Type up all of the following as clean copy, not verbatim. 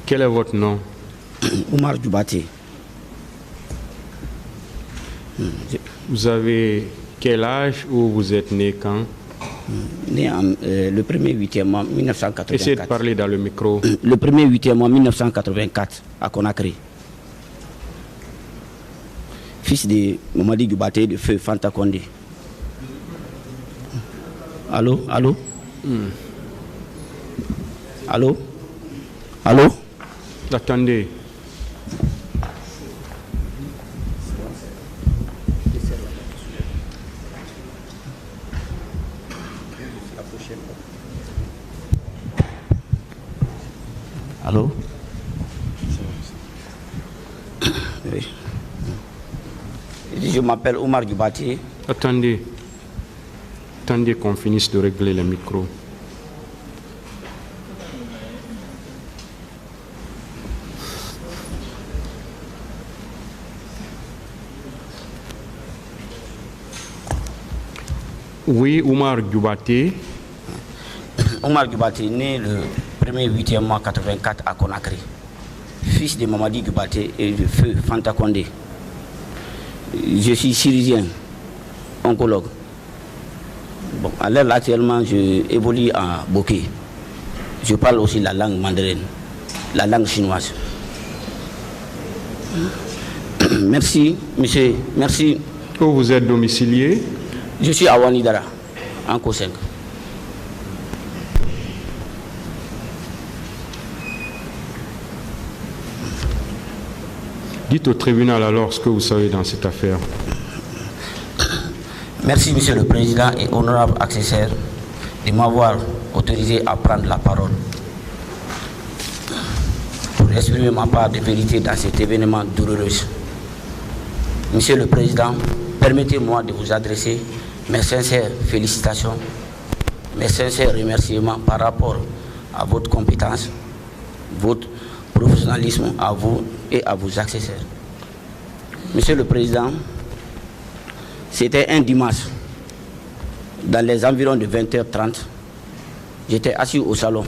Quel est votre nom? Oumar Djoubaté. Vous avez quel âge ou vous êtes né quand? Né le 1er 8e mois 1984. Essayez de parler dans le micro. Le 1er 8e mois 1984 à Conakry. Fils de Mamadi Djoubaté de Feu Fanta Condé. Allô? Allô? Allô? Allô? Attendez. Allô? Oui. Je m'appelle Oumar Djoubaté. Attendez. Attendez qu'on finisse de régler le micro. Oui, Oumar Djoubaté. Oumar Djoubaté, né le 1er 8e mois 84 à Conakry. Fils de Mamadi Djoubaté et de Feu Fanta Condé. Je suis chirurgien, oncologue. Bon, à l'heure actuellement, je évolue à Bokeh. Je parle aussi la langue mandarine, la langue chinoise. Merci, monsieur. Merci. Où vous êtes domicilié? Je suis à Wanidara, en Koseng. Dites au tribunal alors ce que vous savez dans cette affaire. Merci, Monsieur le Président et honorable accessoire, de m'avoir autorisé à prendre la parole pour exprimer ma part de vérité dans cet événement douloureux. Monsieur le Président, permettez-moi de vous adresser mes sincères félicitations, mes sincères remerciements par rapport à votre compétence, votre professionnalisme à vous et à vos accessoires. Monsieur le Président, c'était un dimanche, dans les environs de 20h30, j'étais assis au salon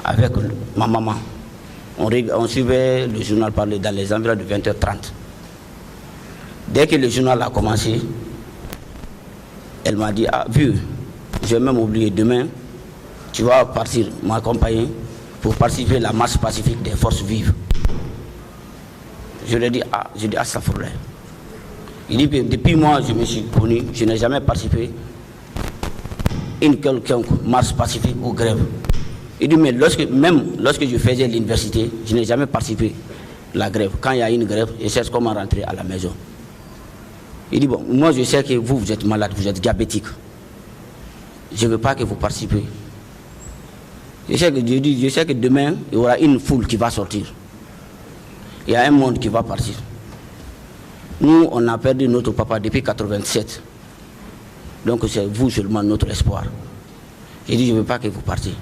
avec ma maman. On suivait le journal parler dans les environs de 20h30. Dès que le journal a commencé, elle m'a dit, vu, je vais même oublier, demain, tu vas partir m'accompagner pour participer à la marche pacifique des forces vives. Je lui ai dit, astafurlah. Il dit, depuis moi, je me suis connu, je n'ai jamais participé à une quelconque marche pacifique ou grève. Il dit, mais même lorsque je faisais l'université, je n'ai jamais participé à la grève. Quand il y a une grève, je cherche comment rentrer à la maison. Il dit, bon, moi je sais que vous êtes malade, vous êtes diabétique. Je ne veux pas que vous participez. Je sais que demain, il y aura une foule qui va sortir. Il y a un monde qui va partir. Nous, on a perdu notre papa depuis 1987. Donc c'est vous seulement notre espoir. J'ai dit, je ne veux pas que vous partiez.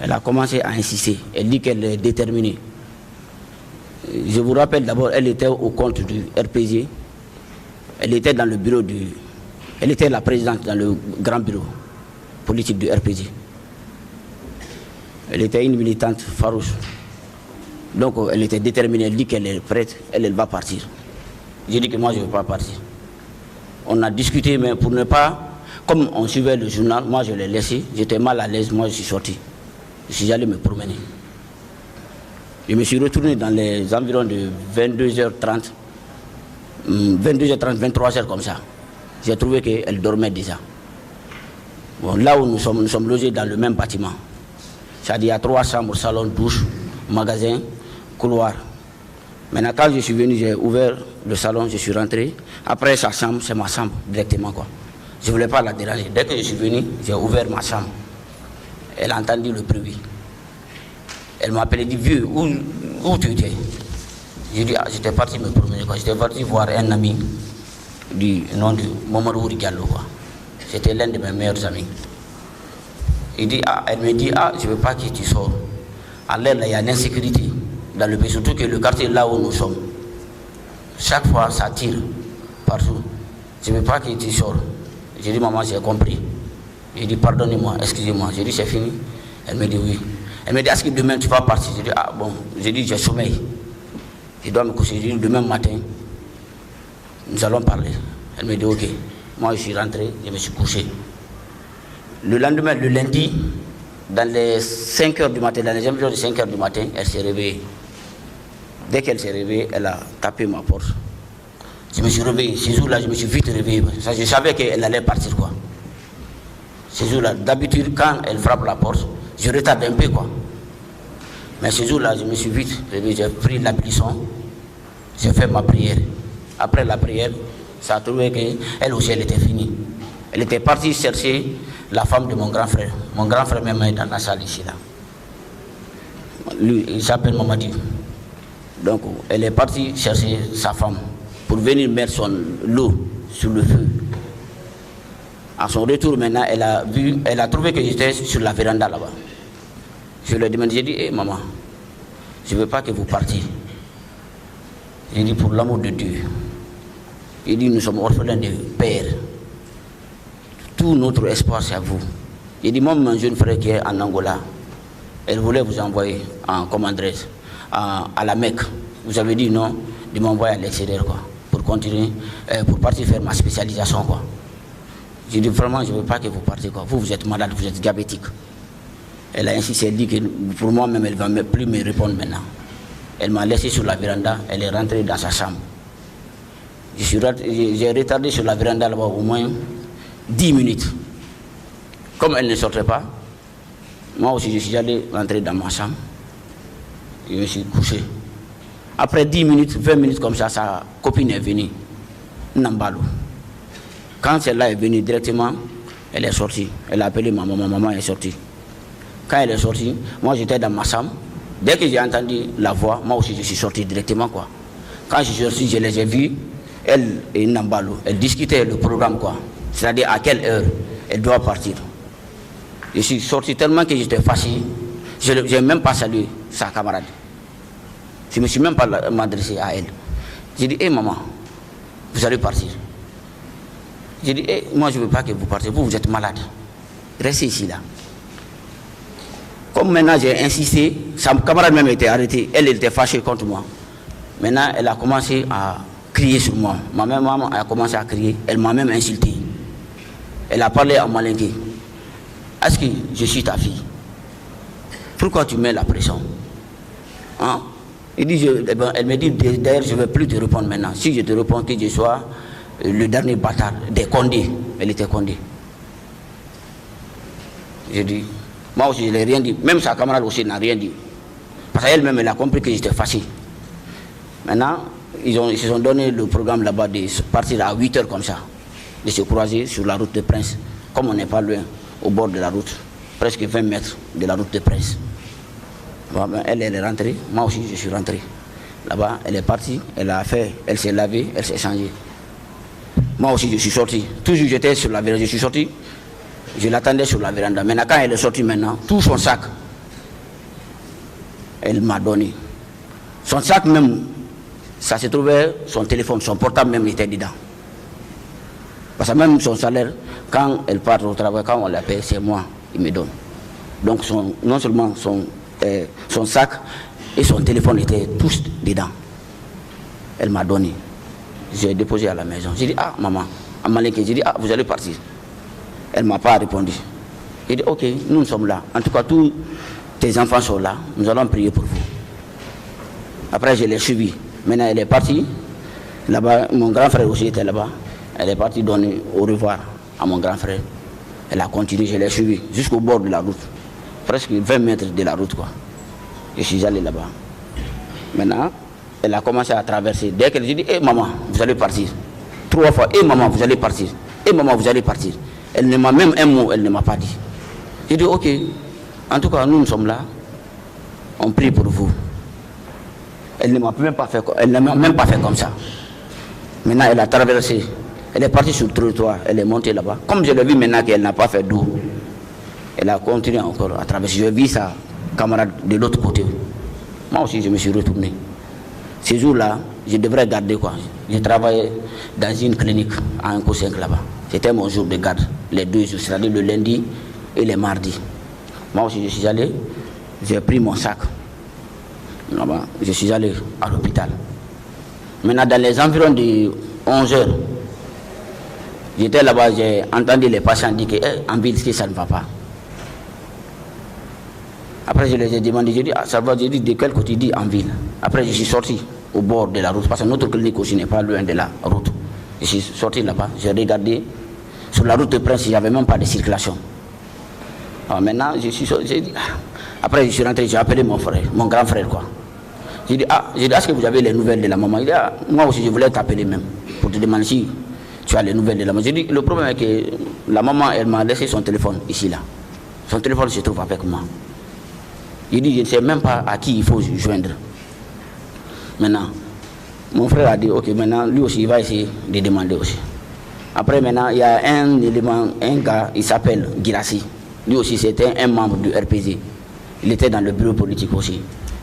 Elle a commencé à insister. Elle dit qu'elle est déterminée. Je vous rappelle d'abord, elle était au compte du RPG. Elle était dans le bureau du... Elle était la présidente dans le grand bureau politique du RPG. Elle était une militante farouche. Donc elle était déterminée, elle dit qu'elle est prête, elle va partir. J'ai dit que moi je ne veux pas partir. On a discuté, mais pour ne pas... Comme on suivait le journal, moi je l'ai laissé, j'étais mal à l'aise, moi je suis sorti. Je suis allé me promener. Je me suis retourné dans les environs de 22h30, 23h comme ça. J'ai trouvé qu'elle dormait déjà. Bon, là où nous sommes logés dans le même bâtiment. C'est-à-dire il y a 3 chambres, salon, douche, magasin, couloir. Maintenant quand je suis venu, j'ai ouvert le salon, je suis rentré. Après sa chambre, c'est ma chambre directement quoi. Je ne voulais pas la déranger. Dès que je suis venu, j'ai ouvert ma chambre. Elle a entendu le bruit. Elle m'a appelé, dit, vieux, où tu étais? J'ai dit, j'étais parti me promener. J'étais parti voir un ami du nom de Mamadou Diallo. C'était l'un de mes meilleurs amis. Elle me dit, je ne veux pas que tu sors. À l'air, il y a l'insécurité dans le pays, surtout que le quartier là où nous sommes. Chaque fois, ça tire partout. Je ne veux pas que tu sors. J'ai dit, maman, j'ai compris. J'ai dit, pardonnez-moi, excusez-moi. J'ai dit, c'est fini. Elle me dit, oui. Elle me dit, est-ce que demain tu vas partir? Je dis, ah bon, j'ai dit, j'ai sommeil. Je dois me coucher. Je dis, demain matin, nous allons parler. Elle me dit, ok. Moi, je suis rentré, je me suis couché. Le lendemain, le lundi, dans les 5 heures du matin, dans les deuxième jour de 5 heures du matin, elle s'est réveillée. Dès qu'elle s'est réveillée, elle a tapé ma porte. Je me suis réveillé. Ce jour-là, je me suis vite réveillé. Je savais qu'elle allait partir, quoi. Ce jour-là, d'habitude, quand elle frappe la porte, je retarde un peu, quoi. Mais ce jour-là, je me suis vite réveillé. J'ai pris l'ablution, j'ai fait ma prière. Après la prière, ça a trouvé qu'elle aussi, elle était finie. Elle était partie chercher la femme de mon grand frère. Mon grand frère même est dans la salle ici, là. Lui, il s'appelle Mamadi. Donc, elle est partie chercher sa femme pour venir mettre l'eau sur le feu. À son retour maintenant, elle a trouvé que j'étais sur la véranda là-bas. Je lui ai demandé, j'ai dit, hey, maman, je ne veux pas que vous partiez. J'ai dit, pour l'amour de Dieu. Il dit, nous sommes orphelins de père. Tout notre espoir, c'est à vous. Il dit, moi, mon jeune frère qui est en Angola, elle voulait vous envoyer en commandresse à la Mecque. Vous avez dit non, de m'envoyer à l'extérieur, quoi, pour continuer, pour partir faire ma spécialisation, quoi. J'ai dit, vraiment, je ne veux pas que vous partiez, quoi. Vous êtes malade, vous êtes diabétique. Elle a insisté, elle dit que pour moi-même, elle ne va plus me répondre maintenant. Elle m'a laissé sur la véranda, elle est rentrée dans sa chambre. J'ai retardé sur la véranda là-bas au moins 10 minutes. Comme elle ne sortait pas, moi aussi je suis allé rentrer dans ma chambre. Je me suis couché. Après 10 minutes, 20 minutes comme ça, sa copine est venue, Nambalo. Quand celle-là est venue directement, elle est sortie. Elle a appelé maman, ma maman est sortie. Quand elle est sortie, moi j'étais dans ma chambre. Dès que j'ai entendu la voix, moi aussi je suis sorti directement, quoi. Quand je suis sorti, je les ai vus, elle et Nambalo, elles discutaient le programme, quoi. C'est-à-dire à quelle heure elle doit partir. Je suis sorti tellement que j'étais fâché. Je n'ai même pas salué sa camarade. Je ne me suis même pas m'adressé à elle. J'ai dit, hé maman, vous allez partir. J'ai dit, hé, moi je ne veux pas que vous partiez, vous êtes malade. Restez ici là. Comme maintenant j'ai insisté, sa camarade même était arrêtée, elle était fâchée contre moi. Maintenant elle a commencé à crier sur moi. Ma mère maman a commencé à crier, elle m'a même insulté. Elle a parlé en malinqué. Est-ce que je suis ta fille? Pourquoi tu mets la pression? Hein? Elle me dit, d'ailleurs, je ne vais plus te répondre maintenant. Si je te réponds que je sois le dernier bâtard des Condés. Elle était Condé. J'ai dit, moi aussi je n'ai rien dit. Même sa camarade aussi n'a rien dit. Parce qu'elle-même, elle a compris que j'étais fâché. Maintenant, ils se sont donné le programme là-bas de partir à 8 heures comme ça. De se croiser sur la route de Prince. Comme on n'est pas loin, au bord de la route. Presque 20 mètres de la route de Prince. Bon, ben, elle est rentrée, moi aussi je suis rentré. Là-bas, elle est partie, elle s'est lavée, elle s'est changée. Moi aussi je suis sorti. Toujours j'étais sur la véranda, je suis sorti. Je l'attendais sur la véranda. Maintenant, quand elle est sortie maintenant, tout son sac, elle m'a donné. Son sac même, ça se trouvait, son téléphone, son portable même était dedans. Parce que même son salaire, quand elle part au travail, quand on la paie, c'est moi, il me donne. Donc non seulement son sac et son téléphone étaient tous dedans. Elle m'a donné. J'ai déposé à la maison. J'ai dit, ah maman, à Malek, j'ai dit, ah vous allez partir. Elle ne m'a pas répondu. J'ai dit, ok, nous sommes là. En tout cas, tous tes enfants sont là. Nous allons prier pour vous. Après, je l'ai suivi. Maintenant, elle est partie. Là-bas, mon grand frère aussi était là-bas. Elle est partie donner au revoir à mon grand frère. Elle a continué, je l'ai suivi jusqu'au bord de la route. Presque 20 mètres de la route, quoi. Je suis allé là-bas. Maintenant, elle a commencé à traverser. Dès qu'elle dit, hé maman, vous allez partir. 3 fois, hé maman, vous allez partir. Hé maman, vous allez partir. Elle ne m'a même un mot, elle ne m'a pas dit. J'ai dit, ok, en tout cas, nous sommes là. On prie pour vous. Elle ne m'a même pas fait comme ça. Maintenant, elle a traversé. Elle est partie sur le trottoir, elle est montée là-bas. Comme je l'ai vu maintenant qu'elle n'a pas fait d'eau, elle a continué encore à traverser. Je vis sa camarade de l'autre côté. Moi aussi, je me suis retourné. Ces jours-là, je devrais garder quoi. Je travaillais dans une clinique à un cours 5 là-bas. C'était mon jour de garde, les 2 jours, c'est-à-dire le lundi et le mardi. Moi aussi, je suis allé, j'ai pris mon sac. Là-bas, je suis allé à l'hôpital. Maintenant, dans les environs de 11 heures, j'étais là-bas, j'ai entendu les patients dire qu'en ville, ça ne va pas. Après, je les ai demandé, j'ai dit, ça va, j'ai dit, de quel côté il dit en ville. Après, je suis sorti au bord de la route, parce que notre clinique aussi n'est pas loin de la route. Je suis sorti là-bas, j'ai regardé, sur la route de Prince, il n'y avait même pas de circulation. Alors maintenant, j'ai dit, après, je suis rentré, j'ai appelé mon frère, mon grand frère, quoi. J'ai dit, est-ce que vous avez les nouvelles de la maman? Il dit, moi aussi, je voulais t'appeler même, pour te demander si tu as les nouvelles de la maman. J'ai dit, le problème est que la maman, elle m'a laissé son téléphone ici, là. Son téléphone se trouve avec moi. Il dit, je ne sais même pas à qui il faut joindre. Maintenant, mon frère a dit, ok, maintenant, lui aussi, il va essayer de demander aussi. Après, maintenant, il y a un gars, il s'appelle Girassi. Lui aussi, c'était un membre du RPZ. Il était dans le bureau politique aussi,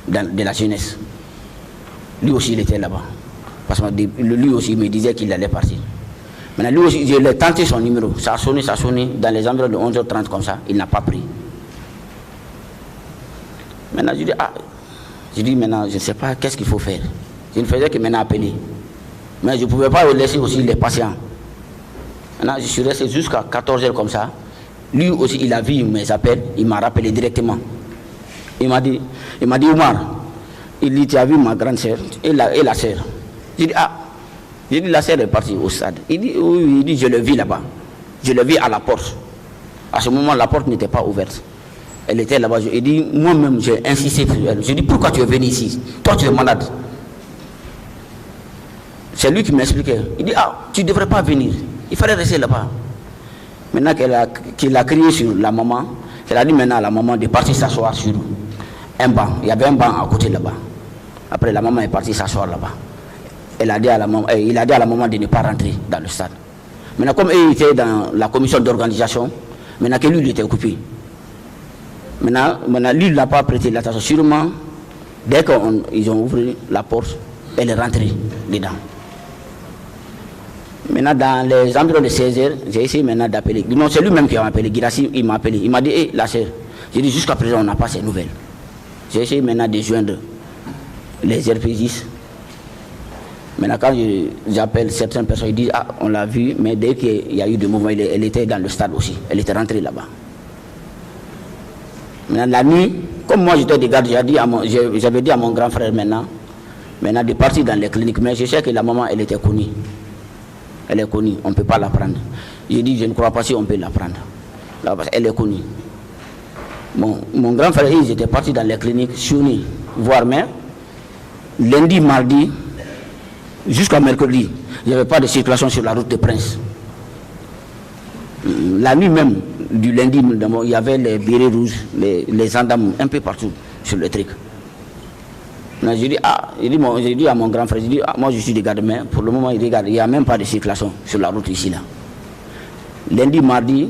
de la jeunesse. Lui aussi, il était là-bas. Parce que lui aussi, il me disait qu'il allait partir. Maintenant, lui aussi, je l'ai tenté son numéro. Ça a sonné, dans les environs de 11h30 comme ça. Il n'a pas pris. Maintenant, je dis, maintenant, je ne sais pas qu'est-ce qu'il faut faire. Je ne faisais que maintenant appeler. Mais je ne pouvais pas laisser aussi les patients. Maintenant, je suis resté jusqu'à 14h comme ça. Lui aussi, il a vu mes appels. Il m'a rappelé directement. Il m'a dit, Oumar, il dit, tu as vu ma grande sœur et la sœur. J'ai dit, la sœur est partie au stade. Il dit, oui, il dit, je le vis là-bas. Je le vis à la porte. À ce moment, la porte n'était pas ouverte. Elle était là-bas. Il dit, moi-même, j'ai insisté sur elle. Je dis, pourquoi tu es venu ici? Toi, tu es malade. C'est lui qui m'expliquait. Il dit, tu ne devrais pas venir. Il fallait rester là-bas. Maintenant qu'il a crié sur la maman, elle a dit maintenant à la maman de partir s'asseoir sur un banc. Il y avait un banc à côté là-bas. Après, la maman est partie s'asseoir là-bas. Il a dit à la maman de ne pas rentrer dans le stade. Maintenant, comme il était dans la commission d'organisation, maintenant que lui, il était occupé. Maintenant lui, il n'a pas prêté l'attention. Sûrement, dès qu'ils ont ouvert la porte, elle est rentrée dedans. Maintenant, dans les environs de 16h, j'ai essayé maintenant d'appeler. Non, c'est lui-même qui m'a appelé. Girassi, il m'a appelé. Il m'a dit, la sœur. J'ai dit, jusqu'à présent, on n'a pas ces nouvelles. J'ai essayé maintenant de joindre les RPGistes. Maintenant, quand j'appelle certaines personnes, ils disent, on l'a vu, mais dès qu'il y a eu des mouvements, elle était dans le stade aussi. Elle était rentrée là-bas. Maintenant, la nuit, comme moi j'étais de garde, j'avais dit à mon grand frère maintenant de partir dans les cliniques. Mais je sais que la maman, elle était connue. Elle est connue, on ne peut pas la prendre. J'ai dit, je ne crois pas si on peut la prendre. Là, parce qu'elle est connue. Bon, mon grand frère, ils étaient partis dans les cliniques, Chouni, voire même, lundi, mardi, jusqu'à mercredi, il n'y avait pas de circulation sur la route de Prince. La nuit même, du lundi, il y avait les bérets rouges, les gendarmes, un peu partout sur le truc. J'ai dit à mon grand frère, moi je suis de garde, mais pour le moment, il regarde, il n'y a même pas de circulation sur la route ici. Là. Lundi, mardi,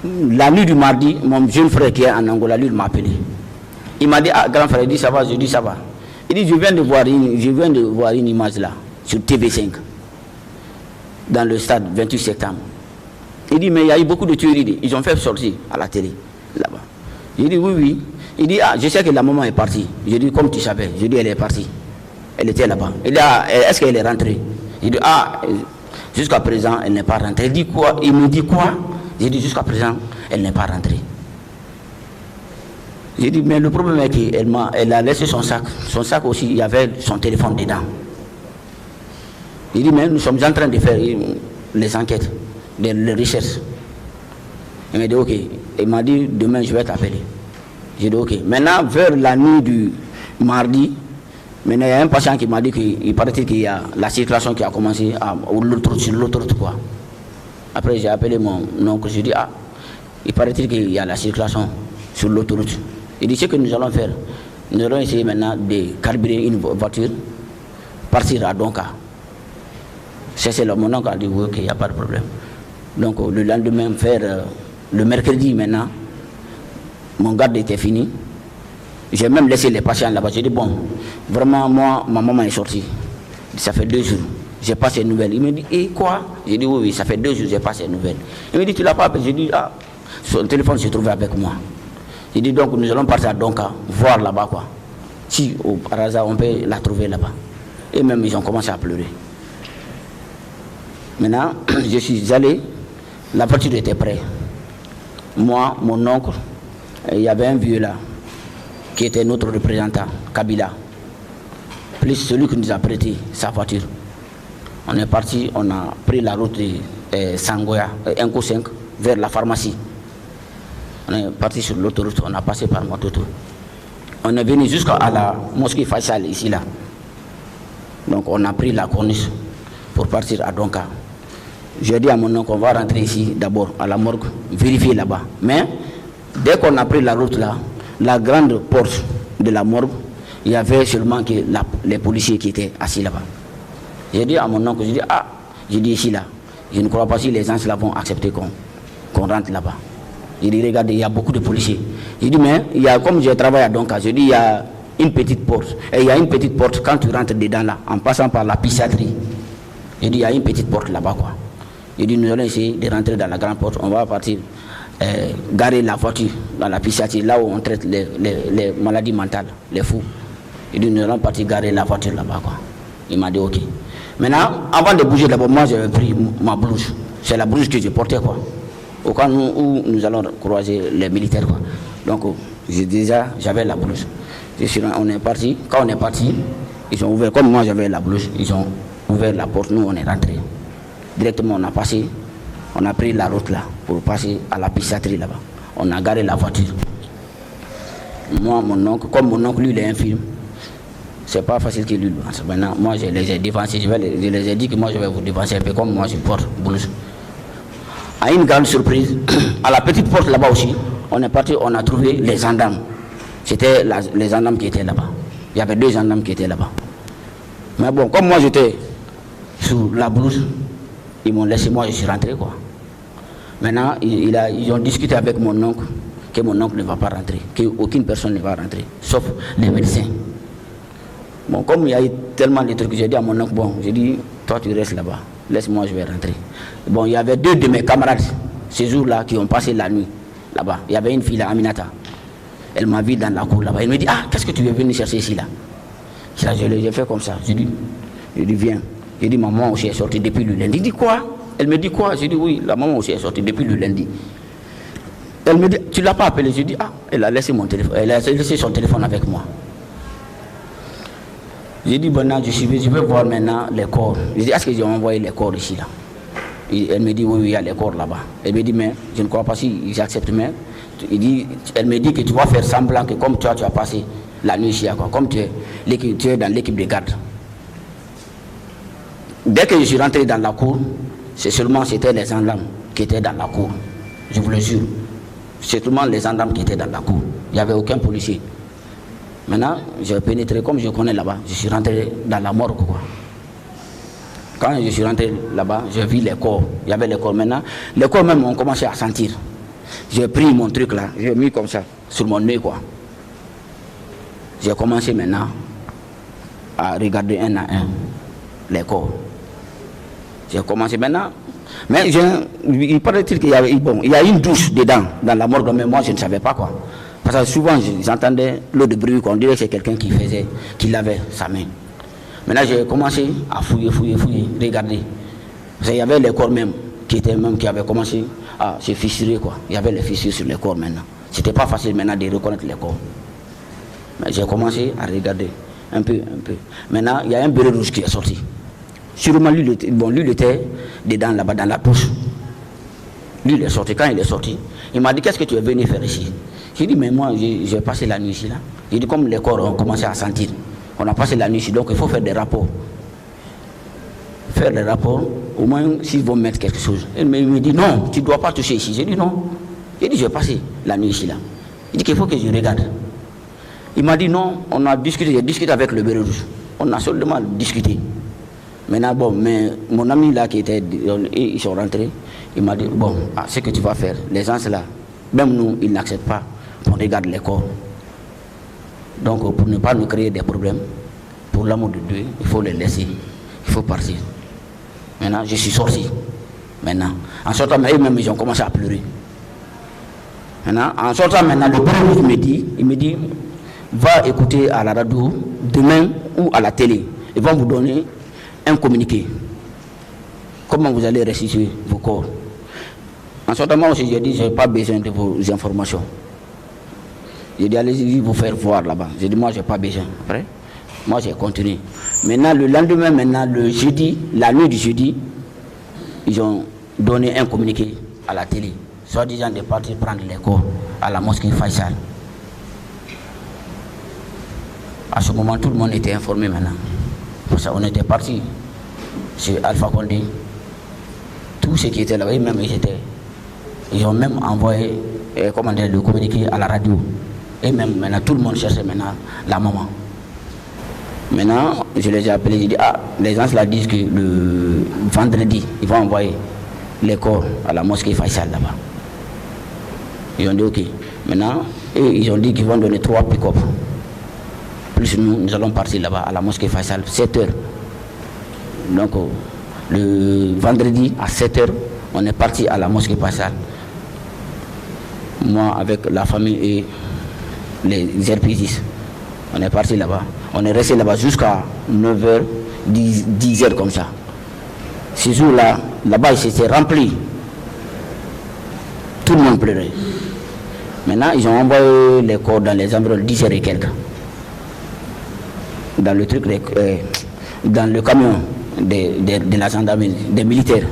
la nuit du mardi, mon jeune frère qui est en Angola, lui, il m'a appelé. Il m'a dit, grand frère, il dit ça va, je dis ça va. Il dit, je viens de voir une image là, sur TV5, dans le stade 28 septembre. Il dit, mais il y a eu beaucoup de tueries, ils ont fait sortir à la télé, là-bas. J'ai dit, oui. Il dit, je sais que la maman est partie. Je dis, comme tu savais. Je dis, elle est partie. Elle était là-bas. Il dit, est-ce qu'elle est rentrée? Je dis, jusqu'à présent, elle n'est pas rentrée. Il dit quoi? Il me dit quoi? J'ai dit, jusqu'à présent, elle n'est pas rentrée. J'ai dit, mais le problème est qu'elle a laissé son sac. Son sac aussi, il y avait son téléphone dedans. Il dit, mais nous sommes en train de faire les enquêtes, les recherches. Il m'a dit, ok. Il m'a dit, demain, je vais t'appeler. J'ai dit, ok. Maintenant, vers la nuit du mardi, maintenant, il y a un patient qui m'a dit qu'il paraît qu'il y a la circulation qui a commencé sur l'autoroute, quoi. Après, j'ai appelé mon oncle, j'ai dit, il paraît qu'il y a la circulation sur l'autoroute. Il dit, ce que nous allons faire, nous allons essayer maintenant de carburer une voiture, partir à Donka. C'est mon oncle qui a dit, oui, ok, il n'y a pas de problème. Donc, le lendemain, le mercredi maintenant, mon garde était fini. J'ai même laissé les patients là-bas. J'ai dit, bon, vraiment, moi, ma maman est sortie. Ça fait 2 jours. J'ai pas ces nouvelles. Il me dit, et quoi? J'ai dit, oui, ça fait 2 jours, j'ai pas ces nouvelles. Il me dit, tu l'as pas appelé? J'ai dit, son téléphone se trouvait avec moi. J'ai dit donc nous allons partir à Donka, voir là-bas quoi. Si par hasard on peut la trouver là-bas. Et même ils ont commencé à pleurer. Maintenant, je suis allé, la voiture était prête. Moi, mon oncle, il y avait un vieux là, qui était notre représentant, Kabila. Plus celui qui nous a prêté sa voiture. On est parti, on a pris la route de Sangoya, Enko 5, vers la pharmacie. On est parti sur l'autoroute, on a passé par Mototo. On est venu jusqu'à la mosquée Faisal, ici là. Donc on a pris la corniche pour partir à Donka. J'ai dit à mon oncle qu'on va rentrer ici d'abord à la morgue, vérifier là-bas. Mais dès qu'on a pris la route là, la grande porte de la morgue, il y avait seulement que les policiers qui étaient assis là-bas. J'ai dit à mon oncle, j'ai dit ici là, je ne crois pas si les gens là vont accepter qu'on rentre là-bas. J'ai dit regardez, il y a beaucoup de policiers. J'ai dit mais il y a, comme je travaille à Donka, je dis il y a une petite porte. Et il y a une petite porte quand tu rentres dedans là, en passant par la psychiatrie. J'ai dit il y a une petite porte là-bas quoi. J'ai dit nous allons essayer de rentrer dans la grande porte, on va partir garer la voiture dans la psychiatrie, là où on traite les maladies mentales, les fous. J'ai dit nous allons partir garer la voiture là-bas quoi. Il m'a dit ok. Maintenant, avant de bouger d'abord, moi j'avais pris ma blouse. C'est la blouse que je portais quoi. Au cas où nous allons croiser les militaires quoi. Donc j'avais la blouse. On est parti. Quand on est parti, ils ont ouvert, comme moi j'avais la blouse, ils ont ouvert la porte, nous on est rentré. Directement on a passé, on a pris la route là pour passer à la psychiatrie là-bas. On a garé la voiture. Moi, mon oncle, comme mon oncle lui il est infirme, c'est pas facile qu'il lui lance. Maintenant, moi je les ai dévancés, je les ai dit que moi je vais vous dévancer un peu comme moi je porte blouse. À une grande surprise, à la petite porte là-bas aussi, on est parti, on a trouvé les gendarmes. C'était les gendarmes qui étaient là-bas. Il y avait 2 gendarmes qui étaient là-bas. Mais bon, comme moi j'étais sous la blouse, ils m'ont laissé, moi je suis rentré quoi. Maintenant, ils ont discuté avec mon oncle, que mon oncle ne va pas rentrer, qu'aucune personne ne va rentrer, sauf les médecins. Bon, comme il y a eu tellement de trucs, j'ai dit à mon oncle, bon, j'ai dit, toi tu restes là-bas, laisse-moi, je vais rentrer. Bon, il y avait 2 de mes camarades, ces jours-là, qui ont passé la nuit là-bas. Il y avait une fille là, Aminata. Elle m'a vu dans la cour là-bas. Elle me dit, qu'est-ce que tu veux venir chercher ici là? J'ai fait comme ça. J'ai dit, viens. J'ai dit, maman aussi est sortie depuis le lundi. Il dit quoi? Elle me dit quoi? J'ai dit, oui, la maman aussi est sortie depuis le lundi. Elle me dit, tu ne l'as pas appelée? J'ai dit, elle a laissé mon téléphone. Elle a laissé son téléphone avec moi. J'ai dit, maintenant, je vais voir maintenant les corps. J'ai dit, est-ce que j'ai envoyé les corps ici là? Elle me dit, oui, il y a les corps là-bas. Elle me dit, mais je ne crois pas si j'accepte, mais elle me dit que tu vas faire semblant que comme toi, tu as passé la nuit ici, quoi, comme tu es dans l'équipe de garde. Dès que je suis rentré dans la cour, c'était les gendarmes qui étaient dans la cour. Je vous le jure. C'est seulement les gendarmes qui étaient dans la cour. Il n'y avait aucun policier. Maintenant, j'ai pénétré, comme je connais là-bas, je suis rentré dans la morgue, quoi. Quand je suis rentré là-bas, j'ai vu les corps. Il y avait les corps. Maintenant, les corps même ont commencé à sentir. J'ai pris mon truc là, j'ai mis comme ça, sur mon nez, quoi. J'ai commencé maintenant à regarder un à un les corps. J'ai commencé maintenant. Mais il paraît-il qu'il y a une douche dedans, dans la morgue, mais moi je ne savais pas quoi. Parce que souvent j'entendais l'eau de bruit, on dirait que c'est quelqu'un qui lavait sa main. Maintenant j'ai commencé à fouiller, regarder. Parce qu'il y avait les corps même qui avaient commencé à se fissurer quoi. Il y avait les fissures sur les corps maintenant. C'était pas facile maintenant de reconnaître les corps. Mais j'ai commencé à regarder un peu. Maintenant il y a un béret rouge qui est sorti. Sûrement lui il était dedans là-bas dans la poche. Lui il est sorti. Quand il est sorti, il m'a dit qu'est-ce que tu es venu faire ici? J'ai dit mais moi j'ai passé la nuit ici là. J'ai dit comme les corps ont commencé à sentir. On a passé la nuit ici donc il faut faire des rapports. Faire des rapports, au moins s'ils vont mettre quelque chose. Il me dit non, tu ne dois pas toucher ici. J'ai dit non. J'ai dit j'ai passé la nuit ici là. Il dit qu'il faut que je regarde. Il m'a dit non, on a discuté, j'ai discuté avec le béret rouge. On a seulement discuté. Maintenant, bon, mais mon ami là qui était, ils sont rentrés, il m'a dit, bon, ce que tu vas faire, les gens là, même nous, ils n'acceptent pas qu'on regarde les corps. Donc, pour ne pas nous créer des problèmes, pour l'amour de Dieu, il faut les laisser, il faut partir. Maintenant, je suis sorti. Maintenant, en sortant, eux-mêmes, ils ont commencé à pleurer. Maintenant, en sortant maintenant, le bureau il me dit, va écouter à la radio demain ou à la télé. Ils vont vous donner un communiqué. Comment vous allez restituer vos corps. En sortant, moi aussi, j'ai dit, je n'ai pas besoin de vos informations. J'ai dit, allez-y vous faire voir là-bas. J'ai dit, moi, je n'ai pas besoin. Après, moi, j'ai continué. Maintenant, le lendemain, le jeudi, la nuit du jeudi, ils ont donné un communiqué à la télé, soi-disant de partir prendre les corps à la mosquée Faisal. À ce moment, tout le monde était informé maintenant. Pour ça, on était parti chez Alpha Condé. Tous ceux qui étaient là-bas, même ils ont même envoyé le communiqué à la radio. Et même maintenant, tout le monde cherchait maintenant la maman. Maintenant, je les ai appelés, j'ai dit, les gens là disent que le vendredi, ils vont envoyer les corps à la mosquée Faisal là-bas. Ils ont dit ok. Maintenant, ils ont dit qu'ils vont donner 3 pick-up. Plus nous allons partir là-bas à la mosquée Faisal, 7h. Donc, le vendredi à 7h, on est parti à la mosquée Faisal. Moi, avec la famille et les RPGistes, on est parti là-bas. On est resté là-bas jusqu'à 9h, 10h comme ça. Ces jours-là, là-bas, il s'était rempli. Tout le monde pleurait. Maintenant, ils ont envoyé les corps dans les environs 10h et quelques. Dans le truc, dans le camion de la gendarmerie, des militaires.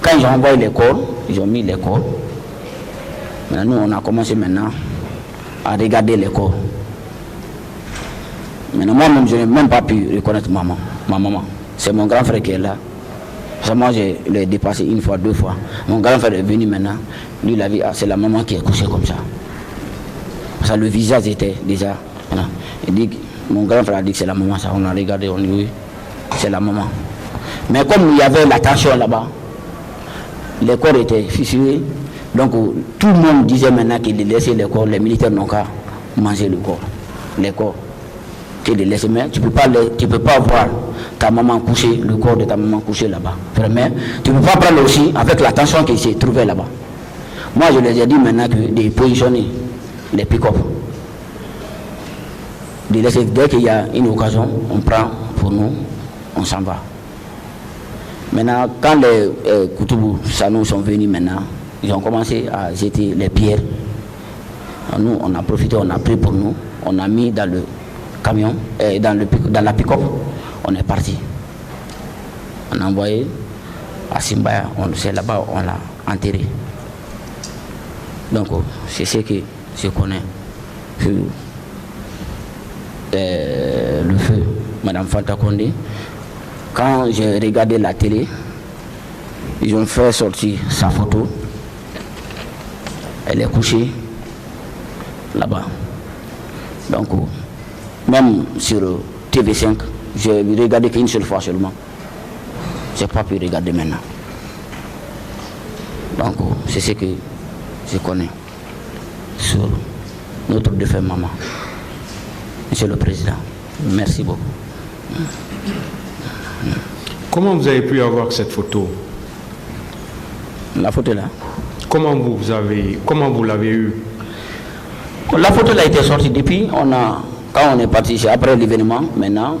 Quand ils ont envoyé les corps, ils ont mis les corps. Maintenant, nous, on a commencé maintenant à regarder les corps. Maintenant, moi-même, je n'ai même pas pu reconnaître ma maman. C'est mon grand frère qui est là. Moi, je l'ai dépassé 1 fois, 2 fois. Mon grand frère est venu maintenant. Lui, il a vu, c'est la maman qui est couchée comme ça. Parce que le visage était déjà. Voilà. Mon grand frère a dit que c'est la maman. Ça, on a regardé, on dit oui, c'est la maman. Mais comme il y avait la tension là-bas, les corps étaient fissurés. Donc, tout le monde disait maintenant qu'il laissait les corps. Les militaires n'ont qu'à manger le corps. Les corps. Mais tu ne peux pas voir ta maman couchée, le corps de ta maman couché là-bas. Mais tu ne peux pas prendre aussi avec la tension qui s'est trouvée là-bas. Moi, je les ai dit maintenant de positionner les pick-up. Dès qu'il y a une occasion, on prend pour nous, on s'en va. Maintenant, quand les Koutoubou Sanou sont venus maintenant, ils ont commencé à jeter les pierres. Nous, on a profité, on a pris pour nous, on a mis dans le camion, dans la pick-up, on est parti. On a envoyé à Simbaya, c'est là-bas on l'a enterré. Donc c'est ce que je connais sur le feu, Madame Fanta Condé. Quand j'ai regardé la télé, ils ont fait sortir sa photo. Elle est couchée là-bas. Donc même sur TV5, j'ai regardé qu'une seule fois seulement. Je n'ai pas pu regarder maintenant. Donc, c'est ce que je connais sur notre défunt maman. Monsieur le Président, merci beaucoup. Comment vous avez pu avoir cette photo? La photo là. Comment vous l'avez eue? La photo là a été sortie depuis, quand on est parti, c'est après l'événement, maintenant,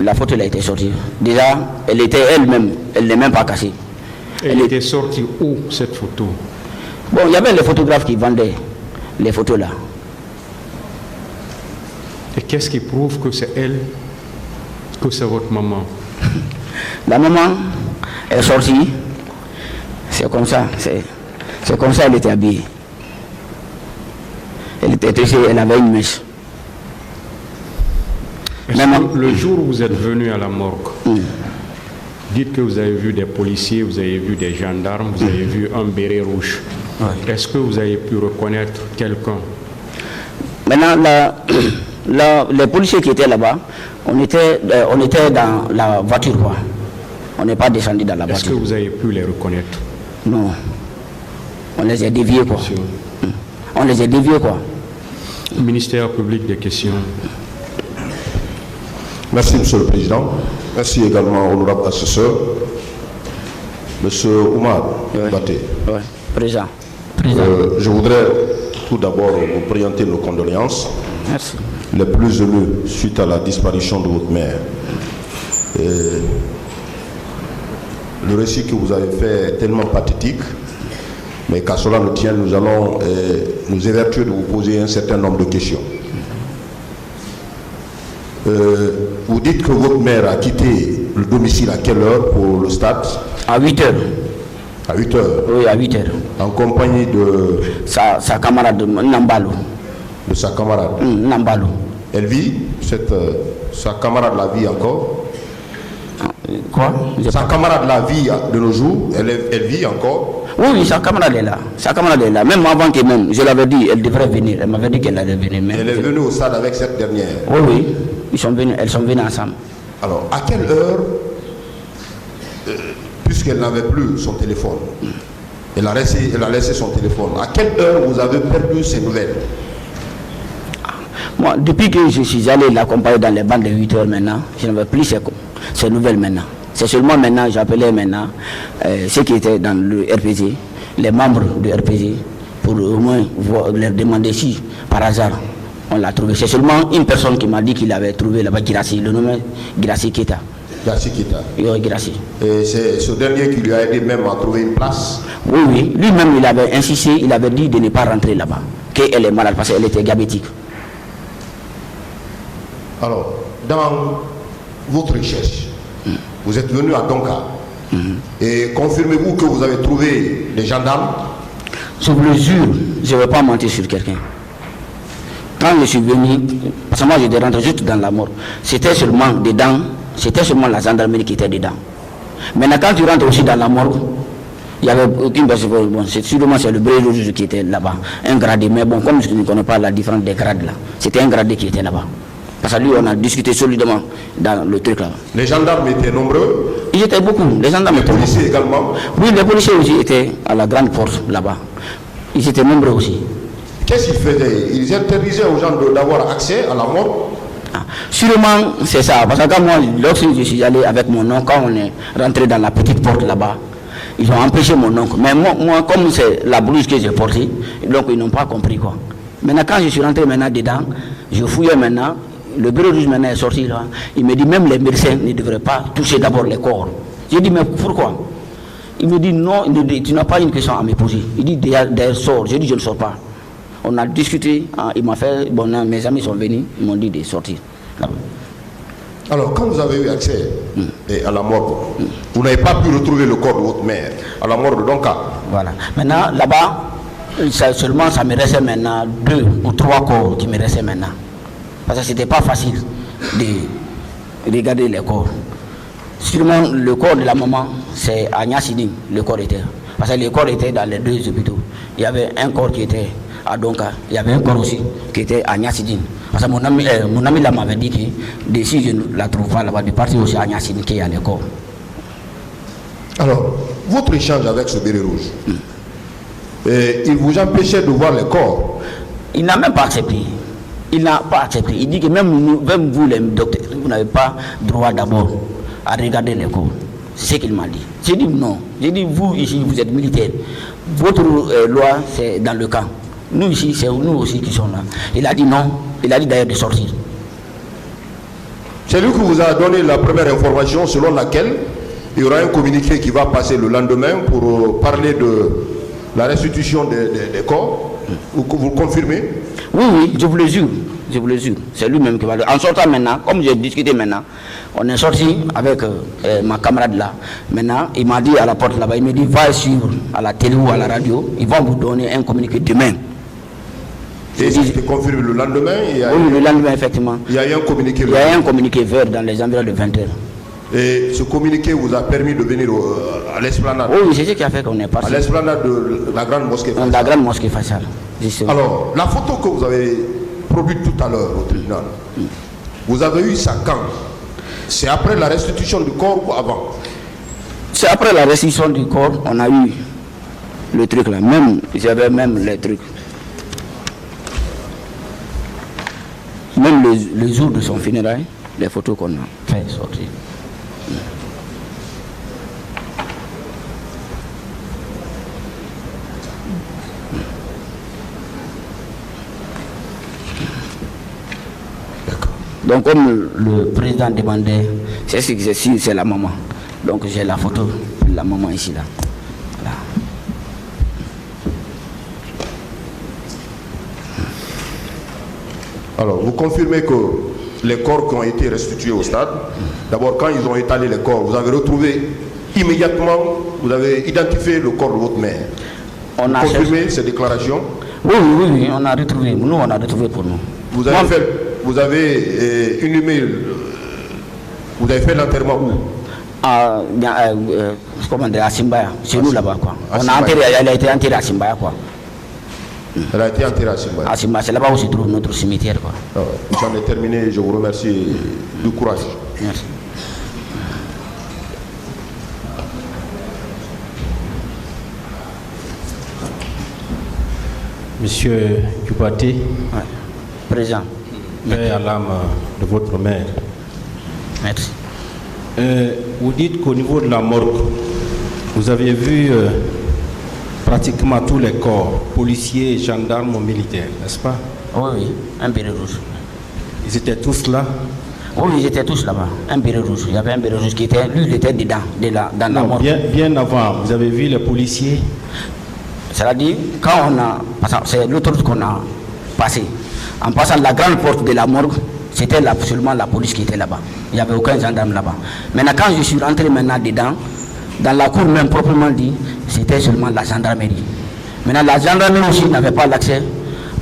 la photo elle a été sortie. Déjà, elle était elle-même, elle n'est même pas cassée. Elle était sortie où, cette photo? Bon, il y avait les photographes qui vendaient les photos là. Et qu'est-ce qui prouve que c'est elle, que c'est votre maman? La maman est sortie, c'est comme ça, c'est comme ça elle était habillée. Elle était tressée, elle avait une mèche. Le jour où vous êtes venu à la morgue, dites que vous avez vu des policiers, vous avez vu des gendarmes, vous avez vu un béret rouge. Ouais. Est-ce que vous avez pu reconnaître quelqu'un? Maintenant, les policiers qui étaient là-bas, on était dans la voiture, quoi. On n'est pas descendu dans la voiture. Est-ce que vous avez pu les reconnaître? Non. On les a déviés, quoi. On les a déviés, quoi. Ministère public des questions. Merci, Monsieur le Président. Merci également, honorable assesseur. Monsieur Oumar Baté. Oui, Président. Je voudrais tout d'abord vous présenter nos condoléances. Merci. Les plus émus suite à la disparition de votre mère. Le récit que vous avez fait est tellement pathétique, mais qu'à cela ne tienne, nous allons nous évertuer de vous poser un certain nombre de questions. Vous dites que votre mère a quitté le domicile à quelle heure pour le stade? À 8 heures. À 8 heures. Oui, à 8 heures. En compagnie de Sa camarade Nambalo. de sa camarade. Nambalo. Elle vit, sa camarade la vit encore. Quoi? Sa camarade la vit de nos jours, elle vit encore. Oui, sa camarade est là. Sa camarade est là. Même avant que même, je l'avais dit, elle devrait venir. Elle m'avait dit qu'elle allait venir. Même. Elle est venue au stade avec cette dernière. Oui, oui. Elles sont venues ensemble. Alors, à quelle heure, puisqu'elle n'avait plus son téléphone, elle a laissé son téléphone, à quelle heure vous avez perdu ces nouvelles? Moi, depuis que je suis allé l'accompagner dans les bandes de 8 heures maintenant, je n'avais plus ces nouvelles maintenant. C'est seulement maintenant, j'appelais maintenant ceux qui étaient dans le RPG, les membres du RPG, pour au moins leur demander si, par hasard, on l'a trouvé. C'est seulement une personne qui m'a dit qu'il avait trouvé là-bas Girassi, le nom est Girassi Keita. Girassi Keita. Oui, Girassi. Et c'est ce dernier qui lui a aidé même à trouver une place? Oui, oui. Lui-même, il avait insisté, il avait dit de ne pas rentrer là-bas, qu'elle est malade parce qu'elle était diabétique. Alors, dans votre recherche, vous êtes venu à Donka et confirmez-vous que vous avez trouvé des gendarmes? Je vous le jure, je ne vais pas mentir sur quelqu'un. Quand je suis venu, parce que moi je rentre juste dans la mort, c'était seulement dedans, c'était seulement la gendarmerie qui était dedans. Maintenant quand tu rentres aussi dans la mort, il n'y avait aucune personne, bon, sûrement c'est le bré rouge qui était là-bas, un gradé, mais bon, comme je ne connais pas la différence des grades là, c'était un gradé qui était là-bas. Parce que lui, on a discuté solidement dans le truc là. Les gendarmes étaient nombreux? Ils étaient beaucoup, les gendarmes étaient beaucoup. Les policiers également? Oui, les policiers aussi étaient à la grande porte là-bas. Ils étaient nombreux aussi. Qu'est-ce qu'ils faisaient? Ils interdisaient aux gens d'avoir accès à la mort? Sûrement, c'est ça. Parce que quand moi, lorsque je suis allé avec mon oncle, quand on est rentré dans la petite porte là-bas, ils ont empêché mon oncle. Mais moi comme c'est la blouse que j'ai portée, donc ils n'ont pas compris quoi. Maintenant, quand je suis rentré maintenant dedans, je fouillais maintenant. Le bureau rouge maintenant est sorti là. Il me dit même les médecins ne devraient pas toucher d'abord les corps. J'ai dit mais pourquoi? Il me dit non, tu n'as pas une question à me poser. Il dit d'ailleurs sors. J'ai dit je ne sors pas. On a discuté, il m'a fait, bon, mes amis sont venus, ils m'ont dit de sortir. Alors quand vous avez eu accès à la mort, vous n'avez pas pu retrouver le corps de votre mère à la mort de Donka? Voilà. Maintenant là-bas, seulement ça me restait maintenant 2 ou 3 corps qui me restaient maintenant. Parce que c'était pas facile de regarder les corps. Sûrement le corps de la maman, c'est à Niassidine, le corps était. Parce que le corps était dans les 2 hôpitaux. Il y avait un corps qui était à Donka, il y avait un corps aussi qui était à Niassidine. Parce que mon ami là m'avait dit que si je ne la trouve pas là-bas, de partir aussi à Niassidine qu'il y a les corps. Alors, votre échange avec ce béret rouge, il vous empêchait de voir les corps? Il n'a même pas accepté. Il n'a pas accepté. Il dit que même vous, les docteurs, vous n'avez pas droit d'abord à regarder les corps. C'est ce qu'il m'a dit. J'ai dit non. J'ai dit vous ici, vous êtes militaire. Votre loi, c'est dans le camp. Nous ici, c'est nous aussi qui sommes là. Il a dit non. Il a dit d'ailleurs de sortir. C'est lui qui vous a donné la première information selon laquelle il y aura un communiqué qui va passer le lendemain pour parler de la restitution des corps. Vous confirmez? Oui, oui, je vous le jure. Je vous le jure. C'est lui-même qui va le... En sortant maintenant, comme j'ai discuté maintenant, on est sorti avec ma camarade là. Maintenant, il m'a dit à la porte là-bas, il me dit, va suivre à la télé ou à la radio, ils vont vous donner un communiqué demain. Et ça a été confirmé le lendemain? Oui, le lendemain, effectivement. Il y a eu un communiqué? Il y a eu un communiqué vert dans les environs de 20 heures. Et ce communiqué vous a permis de venir à l'esplanade? Oui, c'est ce qui a fait qu'on est parti. À l'esplanade de la grande mosquée faciale? La grande mosquée faciale. Alors, la photo que vous avez produite tout à l'heure au tribunal, vous avez eu ça quand? C'est après la restitution du corps ou avant? C'est après la restitution du corps, on a eu le truc là. Même, j'avais même les trucs. Même le jour de son funérail, les photos qu'on a fait sortir. Donc comme le président demandait, c'est la maman. Donc j'ai la photo de la maman ici là. Voilà. Alors, vous confirmez que les corps qui ont été restitués au stade, d'abord quand ils ont étalé les corps, vous avez retrouvé immédiatement, vous avez identifié le corps de votre mère. On a confirmé ces déclarations? Oui, on a retrouvé. Nous, on a retrouvé pour nous. Vous avez inhumé, vous avez fait l'enterrement où? Comment dire, à Simbaya, chez nous là-bas quoi. Elle a été enterrée à Simbaya quoi. Elle a été enterrée à Simbaya. À Simbaya, c'est là-bas où se trouve notre cimetière quoi. J'en ai terminé, je vous remercie du courage. Merci. Monsieur Dupate, Ouais. Président. paix à l'âme de votre mère. Merci. Vous dites qu'au niveau de la morgue, vous avez vu pratiquement tous les corps, policiers, gendarmes ou militaires, n'est-ce pas? Oui, un béret rouge. Ils étaient tous là? Oui, ils étaient tous là-bas. Un béret rouge. Il y avait un béret rouge qui était, lui, il était dedans, dans la morgue. Bien avant, vous avez vu les policiers? C'est-à-dire, quand c'est l'autoroute qu'on a passé, en passant la grande porte de la morgue, c'était seulement la police qui était là-bas. Il n'y avait aucun gendarme là-bas. Maintenant, quand je suis rentré maintenant dedans, dans la cour même proprement dit, c'était seulement la gendarmerie. Maintenant, la gendarmerie aussi n'avait pas l'accès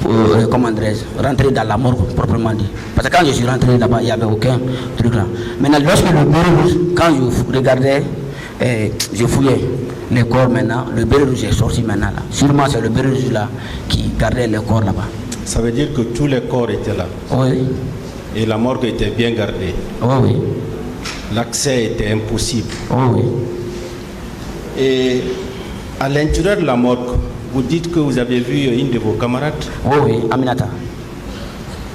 pour, rentrer dans la morgue proprement dit. Parce que quand je suis rentré là-bas, il n'y avait aucun truc là. Maintenant, lorsque le béret rouge, quand je regardais, je fouillais les corps maintenant, le béret rouge est sorti maintenant là. Sûrement, c'est le béret rouge là qui gardait les corps là-bas. Ça veut dire que tous les corps étaient là? Oui. Et la morgue était bien gardée? Oui. L'accès était impossible? Oui. Et à l'intérieur de la morgue, vous dites que vous avez vu une de vos camarades? Oui, Aminata.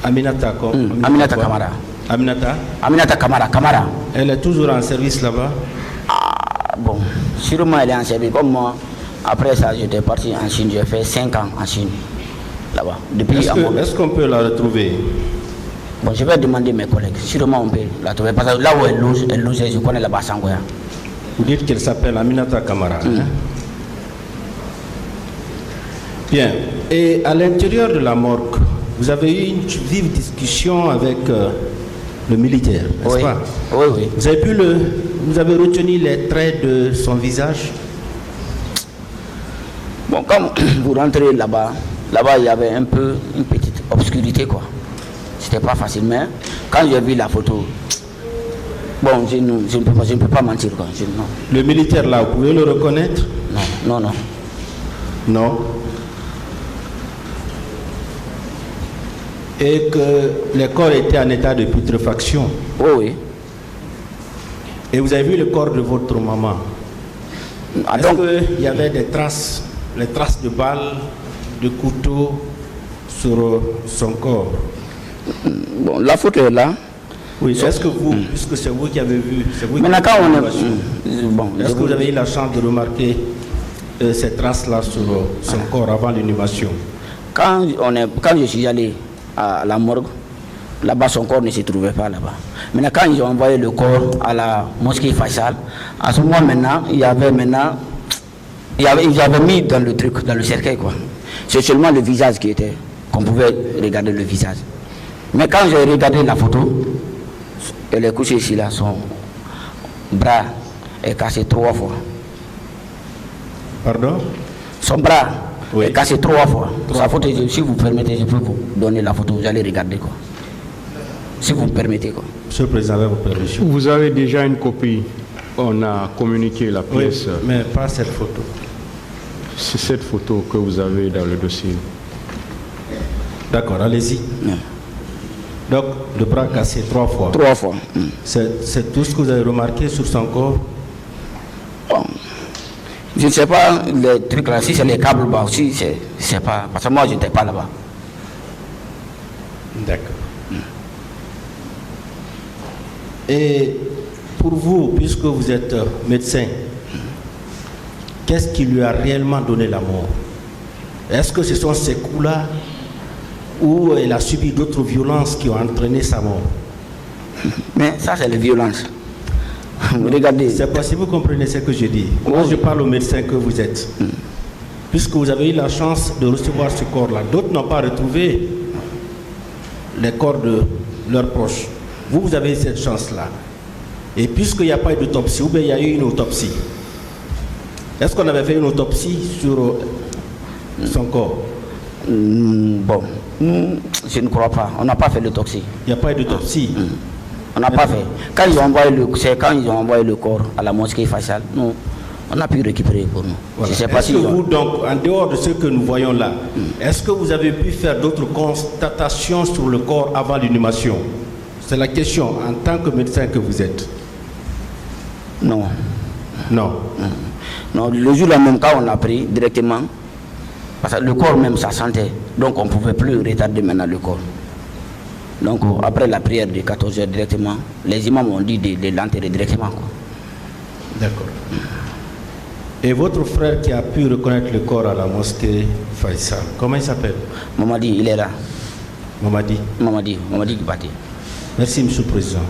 Aminata, quoi? Aminata Kamara. Aminata Kamara. Elle est toujours en service là-bas? Bon, sûrement elle est en service. Comme moi, après ça, j'étais parti en Chine. J'ai fait 5 ans en Chine, là-bas. Est-ce qu'on peut la retrouver? Bon, je vais demander mes collègues. Sûrement on peut la trouver. Parce que là où elle loge, je connais là-bas à Sangoya. Vous dites qu'elle s'appelle Aminata Kamara. Hein? Bien. Et à l'intérieur de la morgue, vous avez eu une vive discussion avec le militaire, n'est-ce pas? Oui. Vous avez retenu les traits de son visage? Bon, quand vous rentrez là-bas, il y avait un peu une petite obscurité, quoi. C'était pas facile, mais quand j'ai vu la photo, bon, je ne peux pas mentir, quoi. Non. Le militaire là, vous pouvez le reconnaître? Non. Non. Et que les corps étaient en état de putréfaction? Oui. Et vous avez vu le corps de votre maman? Est-ce qu'il y avait des traces, les traces de balles, de couteaux sur son corps? Bon, la photo est là. Oui, est-ce que vous, puisque c'est vous qui avez vu, c'est vous maintenant, qui quand avez on vu, bon, est-ce que vous avez eu la chance de remarquer ces traces-là sur son corps avant l'inhumation? Quand je suis allé à la morgue, là-bas son corps ne se trouvait pas là-bas. Maintenant, quand ils ont envoyé le corps à la mosquée Faisal, à ce moment maintenant, ils avaient mis dans le truc, dans le cercueil, quoi. C'est seulement le visage qui était, qu'on pouvait regarder le visage. Mais quand j'ai regardé la photo, elle est couchée ici là, son bras est cassé 3 fois. Pardon? Son bras est cassé 3 fois. Sa photo, si vous permettez, je peux vous donner la photo, vous allez regarder, quoi. Si vous me permettez, quoi. Monsieur le Président, avec votre permission. Vous avez déjà une copie. On a communiqué la pièce. Oui, mais pas cette photo. C'est cette photo que vous avez dans le dossier. D'accord, allez-y. Non. Donc, le bras cassé 3 fois. 3 fois. C'est tout ce que vous avez remarqué sur son corps? Bon. Je ne sais pas les trucs là, si c'est les câbles bas aussi, je ne sais pas. Parce que moi, je n'étais pas là-bas. D'accord. Et pour vous, puisque vous êtes médecin, qu'est-ce qui lui a réellement donné la mort? Est-ce que ce sont ces coups-là ou elle a subi d'autres violences qui ont entraîné sa mort? Mais ça, c'est la violence. Regardez. C'est pas si vous comprenez ce que je dis. Moi, je parle aux médecins que vous êtes. Puisque vous avez eu la chance de recevoir ce corps-là. D'autres n'ont pas retrouvé les corps de leurs proches. Vous, vous avez eu cette chance-là. Et puisqu'il n'y a pas eu d'autopsie, ou bien il y a eu une autopsie, est-ce qu'on avait fait une autopsie sur son corps? Bon, je ne crois pas. On n'a pas fait l'autopsie. Il n'y a pas eu d'autopsie. On n'a pas fait. Quand ils ont envoyé le corps à la mosquée faciale, nous, on a pu récupérer pour nous. Voilà. Je sais pas Est-ce si que vous, donc, en dehors de ce que nous voyons là, est-ce que vous avez pu faire d'autres constatations sur le corps avant l'inhumation? C'est la question en tant que médecin que vous êtes. Non. Non. Non, le jour-là même, quand on l'a pris directement, parce que le corps même, ça sentait. Donc on ne pouvait plus retarder maintenant le corps. Donc après la prière de 14 h directement, les imams ont dit de l'enterrer directement. D'accord. Et votre frère qui a pu reconnaître le corps à la mosquée Faisal, comment il s'appelle? Mamadi, il est là. Mamadi. Mamadi Kibati. Merci, Monsieur le Président.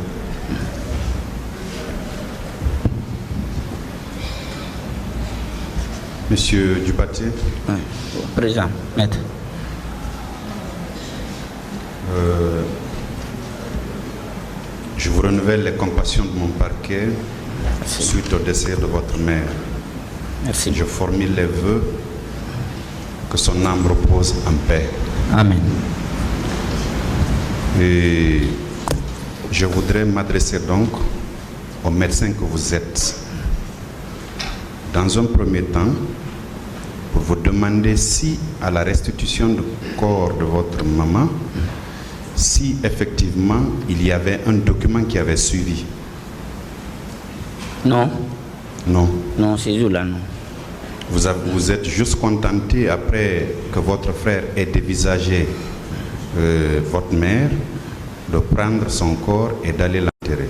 Monsieur Dupaté. Oui. Président, maître. Je vous renouvelle les compassions de mon parquet. Merci. Suite au décès de votre mère. Merci. Je formule les vœux que son âme repose en paix. Amen. Et je voudrais m'adresser donc aux médecins que vous êtes. Dans un premier temps, pour vous demander si, à la restitution du corps de votre maman, si effectivement il y avait un document qui avait suivi. Non. Non. Non, ces jours-là, non. Vous êtes juste contenté après que votre frère ait dévisagé votre mère, de prendre son corps et d'aller l'enterrer.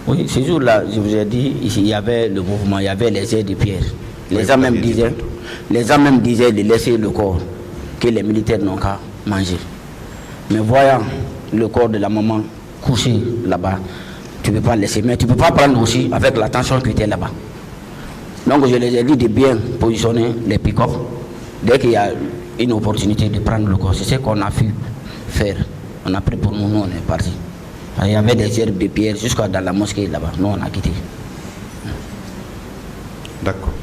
Oui, ces jours-là, je vous ai dit, il y avait le mouvement, il y avait les ailes de pierre. Les gens même disaient de laisser le corps, que les militaires n'ont qu'à manger. Mais voyant le corps de la maman couché là-bas, tu ne peux pas laisser. Mais tu ne peux pas prendre aussi avec la tension qui était là-bas. Donc je les ai dit de bien positionner les pick-up dès qu'il y a une opportunité de prendre le corps. C'est ce qu'on a pu faire. On a pris pour nous, on est parti. Il y avait des herbes de pierre jusqu'à dans la mosquée là-bas. Nous, on a quitté. D'accord.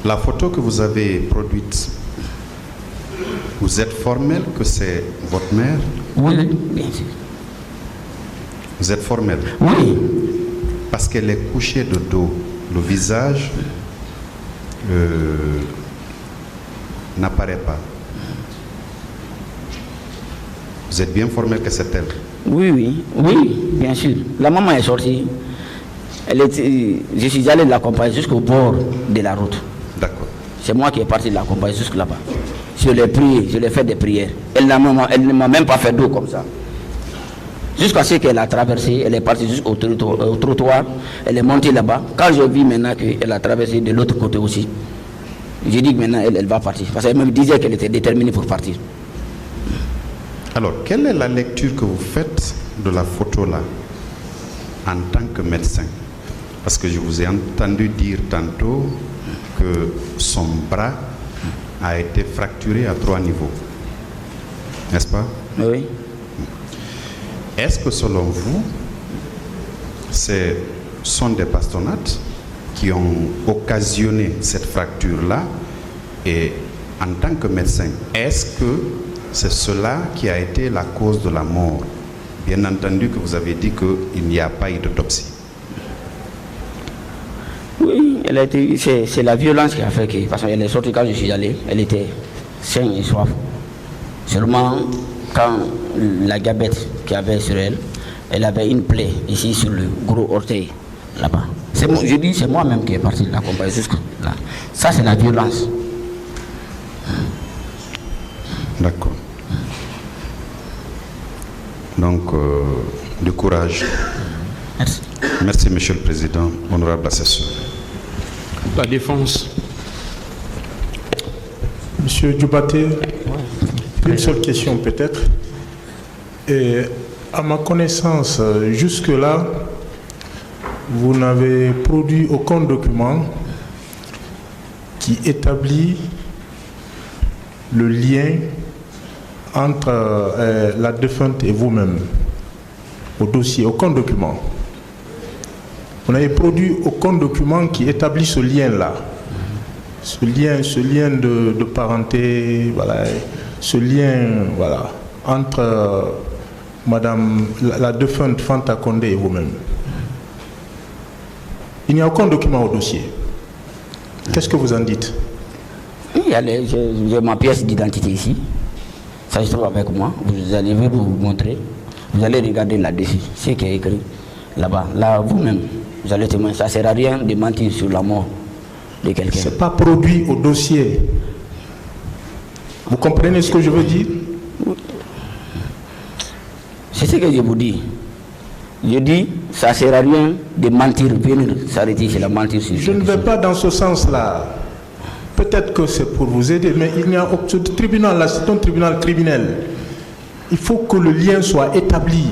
La photo que vous avez produite, vous êtes formel que c'est votre mère? Oui, bien sûr. Vous êtes formel? Oui. Parce qu'elle est couchée de dos. Le visage n'apparaît pas. Vous êtes bien formel que c'est elle? Oui, bien sûr. La maman est sortie. Je suis allé l'accompagner jusqu'au bord de la route. D'accord. C'est moi qui ai parti l'accompagner jusque là-bas. Je l'ai prié, je l'ai fait des prières. Elle ne m'a même pas fait d'eau comme ça. Jusqu'à ce qu'elle a traversé, elle est partie jusqu'au trottoir, elle est montée là-bas. Quand je vis maintenant qu'elle a traversé de l'autre côté aussi, j'ai dit que maintenant elle va partir. Parce qu'elle me disait qu'elle était déterminée pour partir. Alors, quelle est la lecture que vous faites de la photo-là en tant que médecin? Parce que je vous ai entendu dire tantôt que son bras a été fracturé à 3 niveaux. N'est-ce pas? Oui. Est-ce que selon vous, ce sont des bastonnates qui ont occasionné cette fracture-là? Et en tant que médecin, est-ce que c'est cela qui a été la cause de la mort? Bien entendu que vous avez dit qu'il n'y a pas eu d'autopsie. Oui, c'est la violence qui a fait que, parce qu'elle est sortie quand je suis allé, elle était saine et soif. Seulement, quand la diabète qu'il y avait sur elle, elle avait une plaie ici sur le gros orteil, là-bas. Je dis, c'est moi-même qui est parti l'accompagner jusque là. Ça, c'est la violence. D'accord. Donc, du courage. Merci. Merci, Monsieur le Président. Honorable assesseur. La défense. Monsieur Dupaté, une seule question peut-être. À ma connaissance, jusque-là, vous n'avez produit aucun document qui établit le lien entre la défunte et vous-même au dossier, aucun document. Vous n'avez produit aucun document qui établit ce lien-là, ce lien de parenté, voilà, ce lien, voilà, entre Madame la défunte Fanta Condé et vous-même. Il n'y a aucun document au dossier. Qu'est-ce que vous en dites? J'ai ma pièce d'identité ici. Ça se trouve avec moi. Vous allez vous montrer. Vous allez regarder là-dessus. Ce qui est écrit là-bas. Là, vous-même, vous allez témoigner. Ça ne sert à rien de mentir sur la mort de quelqu'un. Ce n'est pas produit au dossier. Vous comprenez ce que je veux dire? C'est ce que je vous dis. Je dis, ça ne sert à rien de mentir, venir s'arrêter sur la mentir. Je ne vais pas dans ce sens-là. Peut-être que c'est pour vous aider, mais il n'y a ce tribunal-là, c'est un tribunal criminel. Il faut que le lien soit établi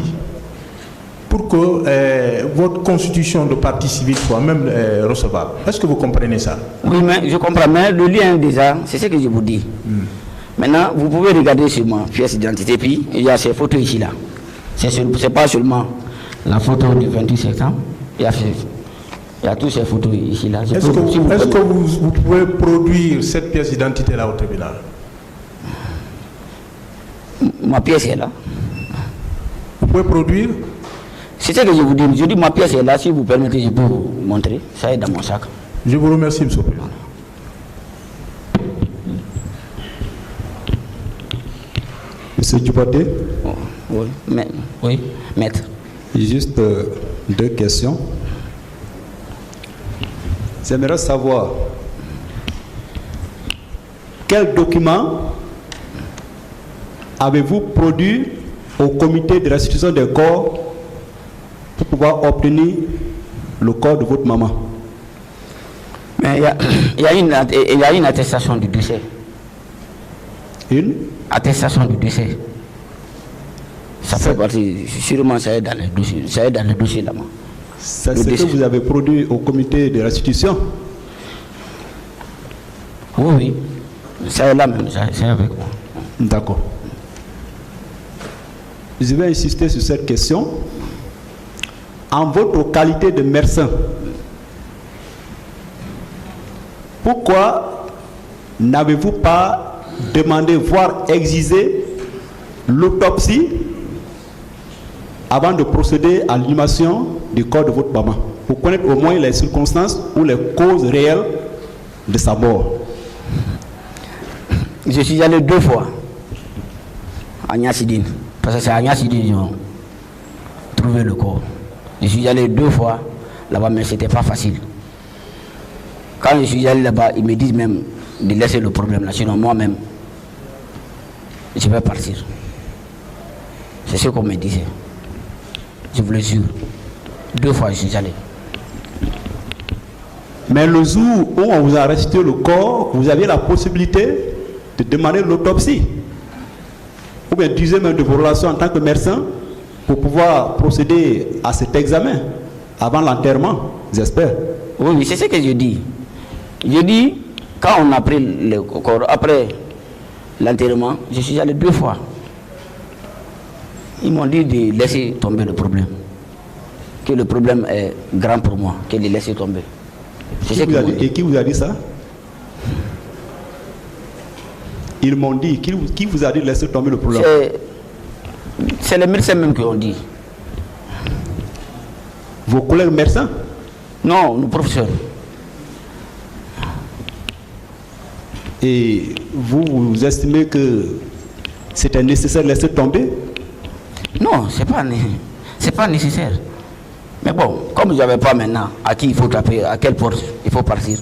pour que votre constitution de partie civile soit même recevable. Est-ce que vous comprenez ça? Oui, mais je comprends. Mais le lien déjà, c'est ce que je vous dis. Maintenant, vous pouvez regarder sur ma pièce d'identité, puis il y a ces photos ici-là. C'est pas seulement la photo du 28 septembre, il y a toutes ces photos ici-là. Est-ce que vous pouvez produire cette pièce d'identité-là au tribunal? Ma pièce est là. Vous pouvez produire? C'est ce que je vous dis. Je dis ma pièce est là, si vous permettez, je peux vous montrer. Ça est dans mon sac. Je vous remercie, M. le Président. Monsieur Duboté? Oui, maître. Juste deux questions. J'aimerais savoir quel document avez-vous produit au comité de restitution des corps pour pouvoir obtenir le corps de votre maman? Mais il y a une attestation du décès. Une attestation du décès. Ça fait partie, sûrement ça est dans le dossier, là-bas. C'est ce que vous avez produit au comité de restitution? Oui, ça est là même, c'est avec moi. D'accord. Je vais insister sur cette question. En votre qualité de médecin, pourquoi n'avez-vous pas demandé, voire exigé l'autopsie avant de procéder à l'inhumation du corps de votre maman, pour connaître au moins les circonstances ou les causes réelles de sa mort? Je suis allé 2 fois à Niassidine, parce que c'est à Niassidine qu'ils ont trouvé le corps. Je suis allé 2 fois là-bas, mais c'était pas facile. Quand je suis allé là-bas, ils me disent même de laisser le problème là, sinon moi-même, je vais partir. C'est ce qu'on me disait. Je vous le jure. 2 fois, je suis allé. Mais le jour où on vous a restitué le corps, vous aviez la possibilité de demander l'autopsie. Ou bien d'user même de vos relations en tant que médecin pour pouvoir procéder à cet examen avant l'enterrement, j'espère. Oui, c'est ce que je dis. Je dis, quand on a pris le corps, après l'enterrement, je suis allé 2 fois. Ils m'ont dit de laisser tomber le problème. Que le problème est grand pour moi, que de laisser tomber. Et qui vous a dit ça? Ils m'ont dit, qui vous a dit de laisser tomber le problème? C'est les médecins même qui ont dit. Vos collègues médecins? Non, nos professeurs. Et vous estimez que c'était nécessaire de laisser tomber? Non, c'est pas nécessaire. Mais bon, comme je n'avais pas maintenant à qui il faut taper, à quelle porte il faut partir.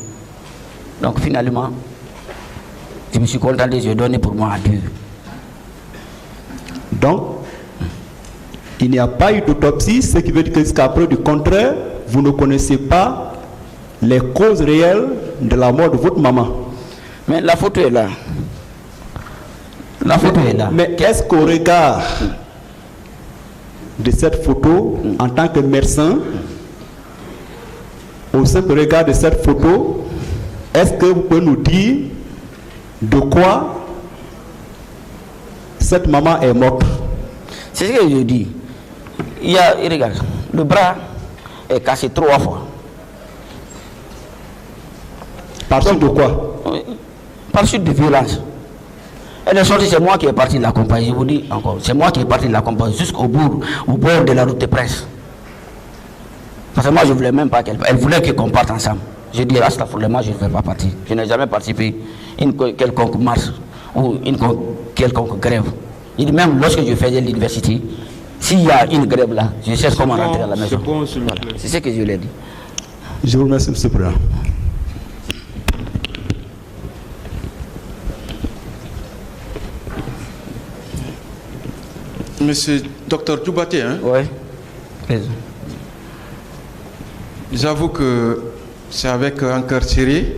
Donc finalement, je me suis contenté, je vais donner pour moi à Dieu. Donc, il n'y a pas eu d'autopsie, ce qui veut dire que jusqu'à preuve du contraire, vous ne connaissez pas les causes réelles de la mort de votre maman. Mais la photo est là. La photo est là. Mais est-ce qu'au regard de cette photo en tant que médecin, au simple regard de cette photo, est-ce que vous pouvez nous dire de quoi cette maman est morte? C'est ce que je dis. Regarde, le bras est cassé 3 fois. Par suite de quoi? Par suite de violence. Elle est sortie, c'est moi qui est parti de l'accompagner. Je vous dis encore, c'est moi qui est parti de l'accompagner jusqu'au bout, au bord de la route de presse. Parce que moi, je ne voulais même pas qu'elle. Elle voulait qu'on parte ensemble. Je dis, moi, je ne vais pas partir. Je n'ai jamais participé à une quelconque marche ou une quelconque grève. Il dit, même lorsque je faisais l'université, s'il y a une grève là, je sais comment rentrer à la maison. C'est ce que je lui ai dit. Je vous remercie, M. le Président. Monsieur Dr Djoubaté, hein? Oui. J'avoue que c'est avec un cœur serré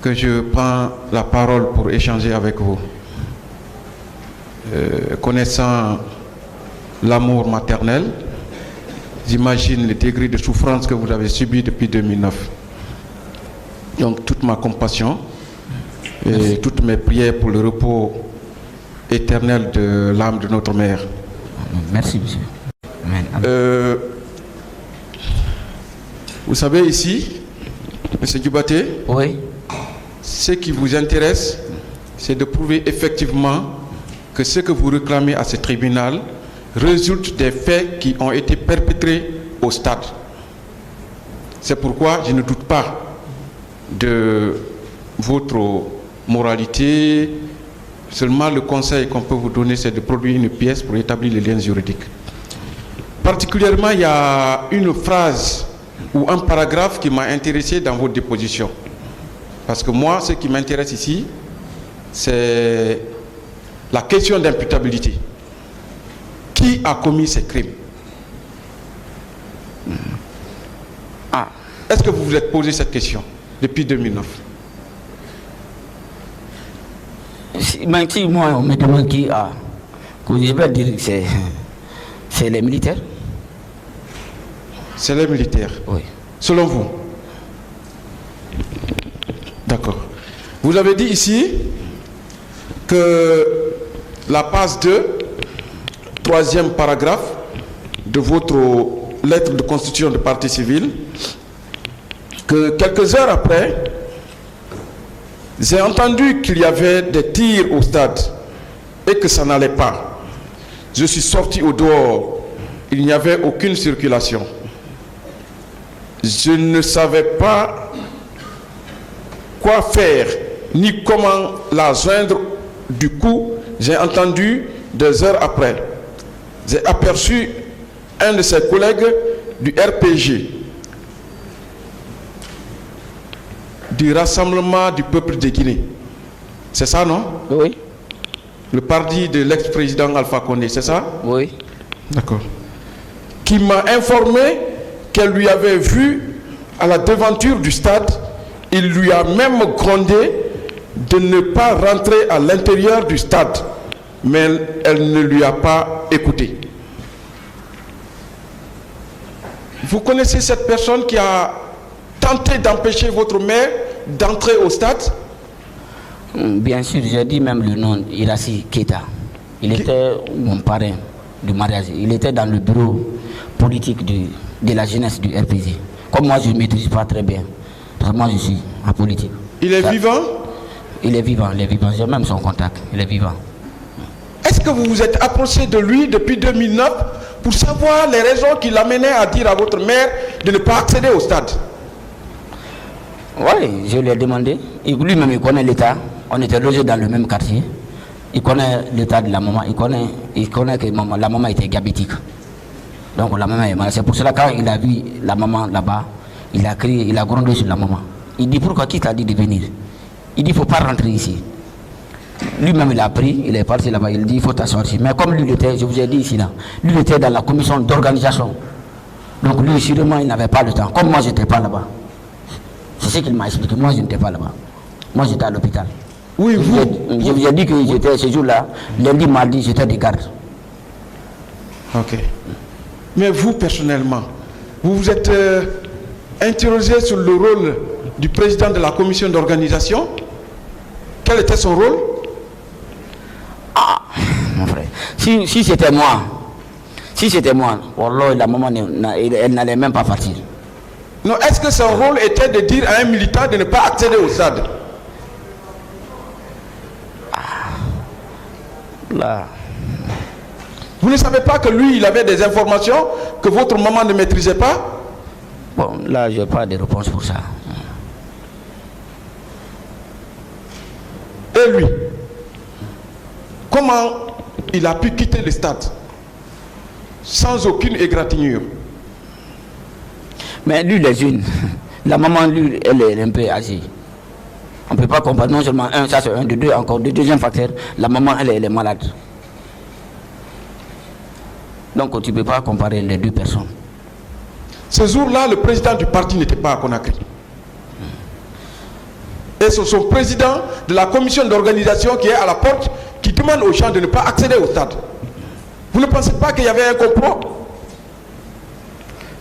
que je prends la parole pour échanger avec vous. Connaissant l'amour maternel, j'imagine le degré de souffrance que vous avez subi depuis 2009. Donc toute ma compassion et toutes mes prières pour le repos éternel de l'âme de notre mère. Merci, monsieur. Amen. Vous savez ici, monsieur Djoubaté, oui. Ce qui vous intéresse, c'est de prouver effectivement que ce que vous réclamez à ce tribunal résulte des faits qui ont été perpétrés au stade. C'est pourquoi je ne doute pas de votre moralité. Seulement le conseil qu'on peut vous donner, c'est de produire une pièce pour établir les liens juridiques. Particulièrement, il y a une phrase ou un paragraphe qui m'a intéressé dans votre déposition. Parce que moi, ce qui m'intéresse ici, c'est la question d'imputabilité. Qui a commis ces crimes? Est-ce que vous vous êtes posé cette question depuis 2009? Si moi, on me demande qui a, je vais dire que c'est les militaires. C'est les militaires? Oui. Selon vous? D'accord. Vous avez dit ici que la page 2, 3e paragraphe de votre lettre de constitution de partie civile, que quelques heures après, j'ai entendu qu'il y avait des tirs au stade et que ça n'allait pas. Je suis sorti au dehors. Il n'y avait aucune circulation. Je ne savais pas quoi faire, ni comment la joindre. Du coup, j'ai entendu 2 heures après. J'ai aperçu un de ses collègues du RPG, du Rassemblement du peuple de Guinée. C'est ça, non? Oui. Le parti de l'ex-président Alpha Condé, c'est ça? Oui. D'accord. Qui m'a informé qu'elle lui avait vu à la devanture du stade. Il lui a même grondé de ne pas rentrer à l'intérieur du stade. Mais elle ne lui a pas écouté. Vous connaissez cette personne qui a tenté d'empêcher votre mère d'entrer au stade? Bien sûr, j'ai dit même le nom, Irassi Keita. Il était mon parrain du mariage. Il était dans le bureau politique de la jeunesse du RPG. Comme moi, je ne maîtrise pas très bien. Parce que moi, je suis en politique. Il est vivant? Il est vivant, il est vivant. J'ai même son contact. Il est vivant. Est-ce que vous vous êtes approché de lui depuis 2009 pour savoir les raisons qui l'amenaient à dire à votre mère de ne pas accéder au stade? Oui, je lui ai demandé. Lui-même, il connaît l'État. On était logés dans le même quartier. Il connaît l'état de la maman. Il connaît que la maman était diabétique. Donc la maman est malade. C'est pour cela quand il a vu la maman là-bas, il a crié, il a grondé sur la maman. Il dit pourquoi qui t'a dit de venir? Il dit il ne faut pas rentrer ici. Lui-même il a pris, il est parti là-bas, il dit il faut t'asseoir ici. Mais comme lui il était, je vous ai dit ici là, lui il était dans la commission d'organisation. Donc lui sûrement il n'avait pas le temps. Comme moi je n'étais pas là-bas. C'est ce qu'il m'a expliqué. Moi je n'étais pas là-bas. Moi j'étais à l'hôpital. Oui, je vous ai dit que j'étais ce jour-là, lundi, mardi, j'étais de garde. Ok. Mais vous, personnellement, vous vous êtes interrogé sur le rôle du président de la commission d'organisation? Quel était son rôle? Ah, mon frère. Si c'était moi, Wallah, la maman, elle n'allait même pas partir. Non, est-ce que son rôle était de dire à un militant de ne pas accéder au stade? Là. Vous ne savez pas que lui, il avait des informations que votre maman ne maîtrisait pas? Bon, là, je n'ai pas de réponse pour ça. Et lui, comment il a pu quitter le stade sans aucune égratignure? Mais lui, les unes, la maman, lui, elle est un peu âgée. On ne peut pas comparer, non seulement un, ça c'est un de deux, encore de deuxième facteur, la maman, elle est malade. Donc tu ne peux pas comparer les deux personnes. Ce jour-là, le président du parti n'était pas à Conakry. Et c'est son président de la commission d'organisation qui est à la porte, qui demande aux gens de ne pas accéder au stade. Vous ne pensez pas qu'il y avait un complot?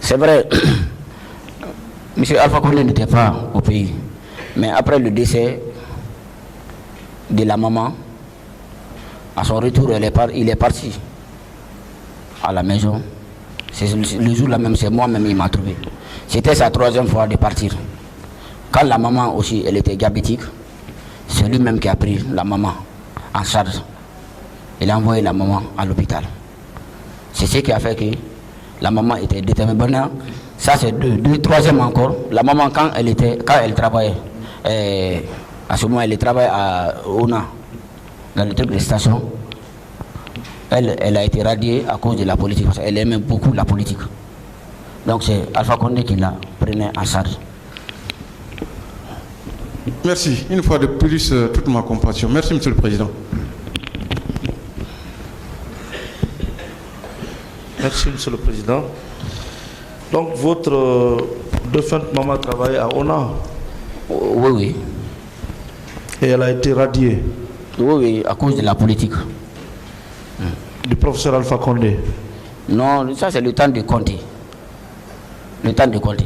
C'est vrai, M. Alpha Condé n'était pas au pays. Mais après le décès de la maman, à son retour, il est parti à la maison. Le jour-là même, c'est moi-même, il m'a trouvé. C'était sa troisième fois de partir. Quand la maman aussi, elle était diabétique, c'est lui-même qui a pris la maman en charge. Il a envoyé la maman à l'hôpital. C'est ce qui a fait que la maman était déterminée. Ça, c'est troisième encore. La maman, quand elle travaillait, à ce moment, elle travaillait à ONA, dans le truc de station. Elle a été radiée à cause de la politique, parce qu'elle aimait beaucoup la politique. Donc c'est Alpha Condé qui la prenait en charge. Merci. Une fois de plus, toute ma compassion. Merci, Monsieur le Président. Merci, Monsieur le Président. Donc votre défunte maman travaillait à ONA? Oui, oui. Et elle a été radiée? Oui, oui, à cause de la politique. Du professeur Alpha Condé? Non, ça c'est le temps de Conté. Le temps de Conté.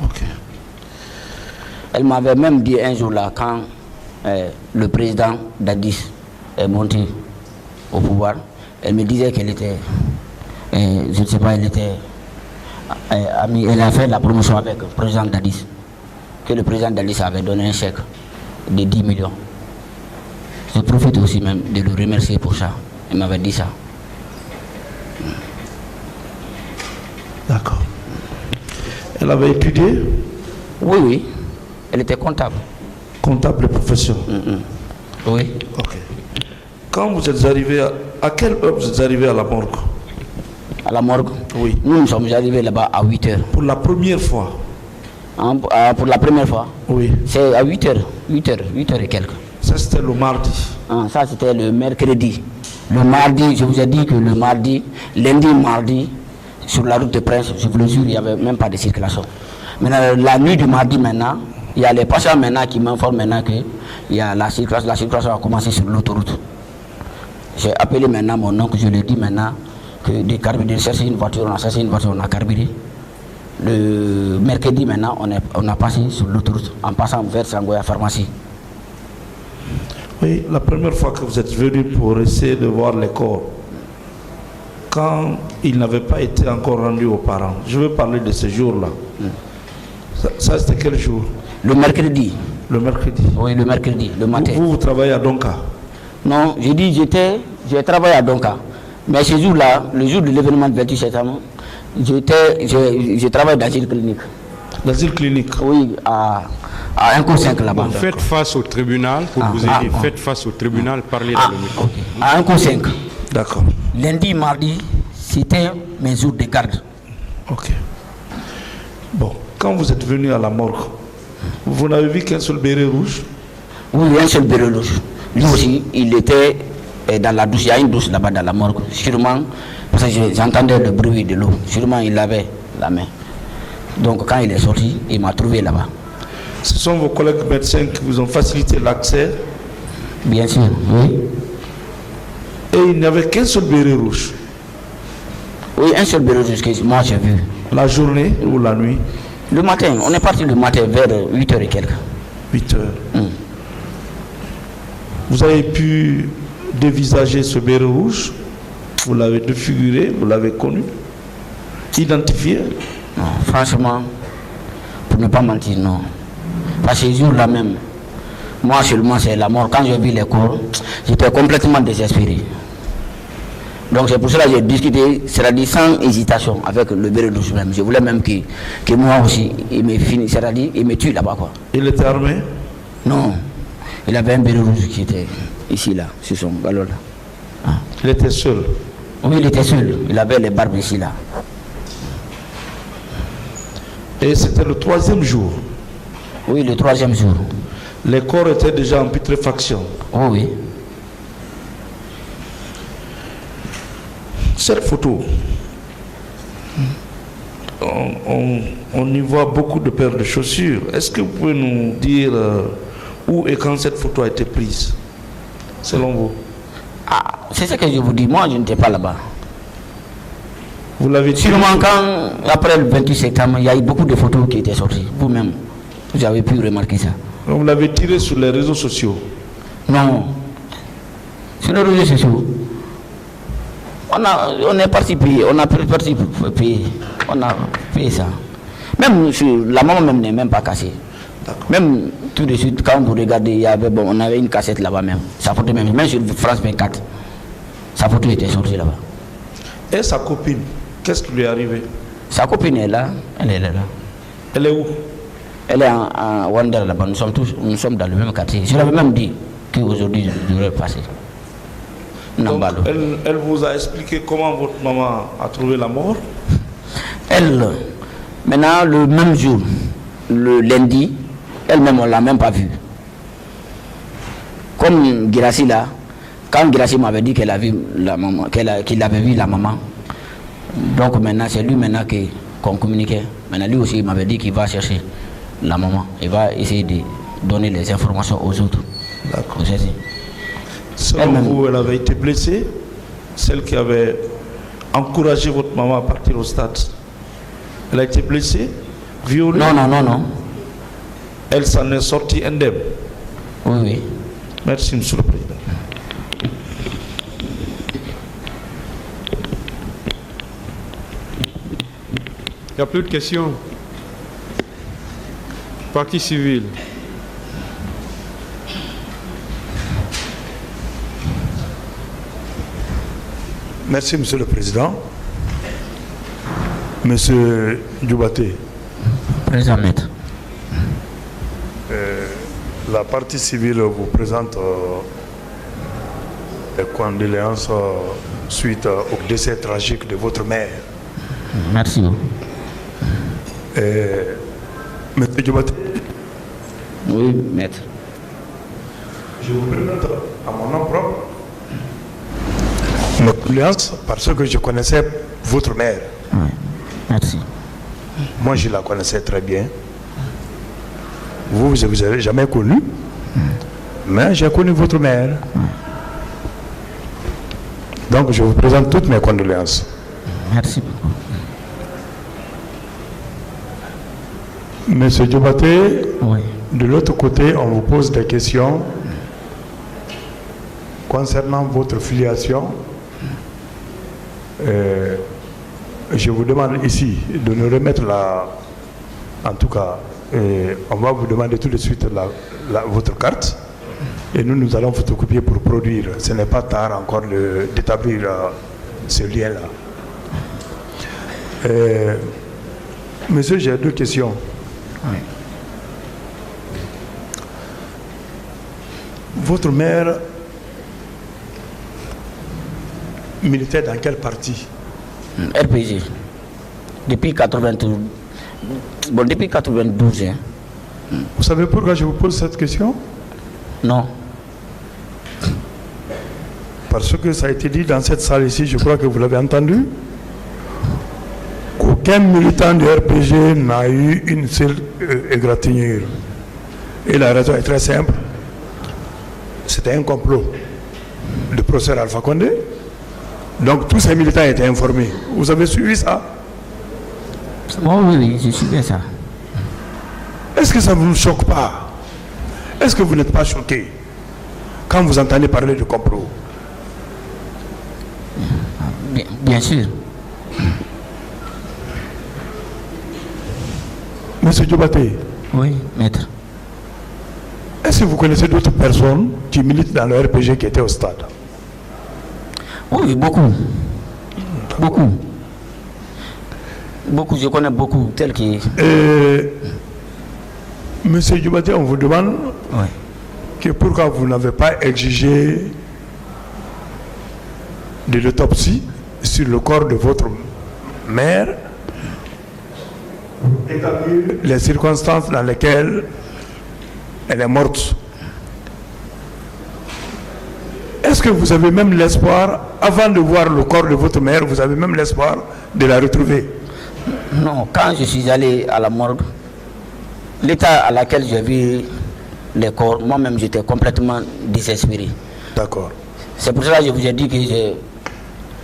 Ok. Elle m'avait même dit un jour là, quand le président Dadis est monté au pouvoir, elle me disait qu'elle était, je ne sais pas, elle était amie, elle a fait la promotion avec le président Dadis, que le président Dadis avait donné un chèque de 10 millions. Je profite aussi même de le remercier pour ça. Il m'avait dit ça. D'accord. Elle avait étudié? Oui, oui. Elle était comptable. Comptable de profession? Oui. Ok. Quand vous êtes arrivé, à quelle heure vous êtes arrivé à la morgue? À la morgue? Oui. Nous sommes arrivés là-bas à 8 heures. Pour la première fois? Pour la première fois? Oui. C'est à 8 heures. 8 heures et quelques. Ça c'était le mardi? Ça c'était le mercredi. Le mardi, je vous ai dit que le mardi, lundi, mardi, sur la route de Prince, je vous le jure, il n'y avait même pas de circulation. Maintenant, la nuit du mardi maintenant, il y a les patients maintenant qui m'informent maintenant que la circulation a commencé sur l'autoroute. J'ai appelé maintenant mon oncle, je lui ai dit maintenant que de carburer, de chercher une voiture, on a carburé. Le mercredi maintenant, on a passé sur l'autoroute en passant vers Sangoya Pharmacie. Oui, la première fois que vous êtes venu pour essayer de voir les corps, quand il n'avait pas été encore rendu aux parents, je veux parler de ce jour-là. Ça c'était quel jour? Le mercredi. Le mercredi? Oui, le mercredi, le matin. Vous travaillez à Donka? Non, j'ai dit j'ai travaillé à Donka. Mais ce jour-là, le jour de l'événement de 28 septembre, je travaille dans l'asile clinique. L'asile clinique? Oui, à 1 cours 5 là-bas. Faites face au tribunal pour vous aider. Faites face au tribunal, parlez dans le micro. Okay. À 1 cours 5. D'accord. Lundi, mardi, c'était mes jours de garde. Ok. Bon, quand vous êtes venu à la morgue, vous n'avez vu qu'un seul béret rouge? Oui, un seul béret rouge. Lui aussi, il était dans la douche. Il y a une douche là-bas dans la morgue. Sûrement, parce que j'entendais le bruit de l'eau. Sûrement, il avait la main. Donc, quand il est sorti, il m'a trouvé là-bas. Ce sont vos collègues médecins qui vous ont facilité l'accès? Bien sûr, oui. Et il n'y avait qu'un seul béret rouge? Oui, un seul béret rouge que moi j'ai vu. La journée ou la nuit? Le matin, on est parti le matin vers 8h et quelques. 8 heures. Vous avez pu dévisager ce béret rouge? Vous l'avez défiguré? Vous l'avez connu? Identifié? Non, franchement, pour ne pas mentir, non. Parce que ce jour-là même, moi seulement c'est la mort. Quand j'ai vu les corps, j'étais complètement désespéré. Donc c'est pour cela que j'ai discuté, c'est-à-dire sans hésitation, avec le béret rouge même. Je voulais même que moi aussi, il me finisse, c'est-à-dire il me tue là-bas quoi. Il était armé? Non, il avait un béret rouge qui était ici là, sur son galon là. Ah. Il était seul? Oui, il était seul. Il avait les barbes ici là. Et c'était le 3e jour? Oui, le 3e jour. Les corps étaient déjà en putréfaction? Oh oui. Cette photo, on y voit beaucoup de paires de chaussures. Est-ce que vous pouvez nous dire où et quand cette photo a été prise, selon vous? Ah, c'est ce que je vous dis. Moi, je n'étais pas là-bas. Vous l'avez tiré? Sûrement quand, après le 28 septembre, il y a eu beaucoup de photos qui étaient sorties. Vous-même, vous avez pu remarquer ça. Vous l'avez tiré sur les réseaux sociaux? Non. Sur les réseaux sociaux. On est parti payer, on a parti payer, on a payé ça. Même sur la maman même n'est même pas cassée. Même tout de suite, quand vous regardez, il y avait, bon, on avait une cassette là-bas même. Sa photo même sur France 24, sa photo était sortie là-bas. Et sa copine, qu'est-ce qui lui est arrivé? Sa copine est là, elle est là. Elle est où? Elle est en Wanda là-bas, nous sommes dans le même quartier. Je l'avais même dit qu'aujourd'hui je devrais passer. Donc, elle vous a expliqué comment votre maman a trouvé la mort? Elle, maintenant le même jour, le lundi, elle-même on ne l'a même pas vue. Comme Girassi là, quand Girassi m'avait dit qu'elle a vu la maman, qu'il avait vu la maman, donc maintenant c'est lui maintenant qu'on communiquait. Maintenant lui aussi il m'avait dit qu'il va chercher la maman, il va essayer de donner les informations aux autres. D'accord. Selon vous, elle avait été blessée? Celle qui avait encouragé votre maman à partir au stade, elle a été blessée? Violée? Non. Elle s'en est sortie indemne? Oui. Merci, Monsieur le Président. Il n'y a plus de questions. Partie civile. Merci, Monsieur le Président. Monsieur Djoubaté. Président Maître. La partie civile vous présente les condoléances suite au décès tragique de votre mère. Merci. Monsieur Djoubaté. Oui, Maître. Je vous présente à mon nom propre mes condoléances parce que je connaissais votre mère. Oui, merci. Moi, je la connaissais très bien. Vous ne avez jamais connu, mais j'ai connu votre mère. Donc, je vous présente toutes mes condoléances. Merci beaucoup. Monsieur Djoubaté, oui. De l'autre côté, on vous pose des questions concernant votre filiation. Je vous demande ici de nous remettre en tout cas, on va vous demander tout de suite votre carte et nous allons photocopier pour produire. Ce n'est pas tard encore d'établir ce lien-là. Monsieur, j'ai deux questions. Oui. Votre mère militait dans quel parti? RPG. Depuis 92. Bon, depuis 92. Hein. Vous savez pourquoi je vous pose cette question? Non. Parce que ça a été dit dans cette salle ici, je crois que vous l'avez entendu, qu'aucun militant du RPG n'a eu une seule égratignure. Et la raison est très simple. C'était un complot. Le professeur Alpha Condé Donc tous ces militants étaient informés. Vous avez suivi ça? Oh, oui, je suivais ça. Est-ce que ça ne vous choque pas? Est-ce que vous n'êtes pas choqué quand vous entendez parler de complot? Bien sûr. Monsieur Diobaté. Oui, maître. Est-ce que vous connaissez d'autres personnes qui militent dans le RPG qui étaient au stade? Oui, beaucoup. Beaucoup. Beaucoup, je connais beaucoup, tels qui... Monsieur Diobaté, on vous demande que pourquoi vous n'avez pas exigé de l'autopsie sur le corps de votre mère, établir les circonstances dans lesquelles elle est morte. Est-ce que vous avez même l'espoir, avant de voir le corps de votre mère, vous avez même l'espoir de la retrouver? Non, quand je suis allé à la morgue, l'état à laquelle j'ai vu les corps, moi-même j'étais complètement désespéré. D'accord. C'est pour cela que je vous ai dit que j'ai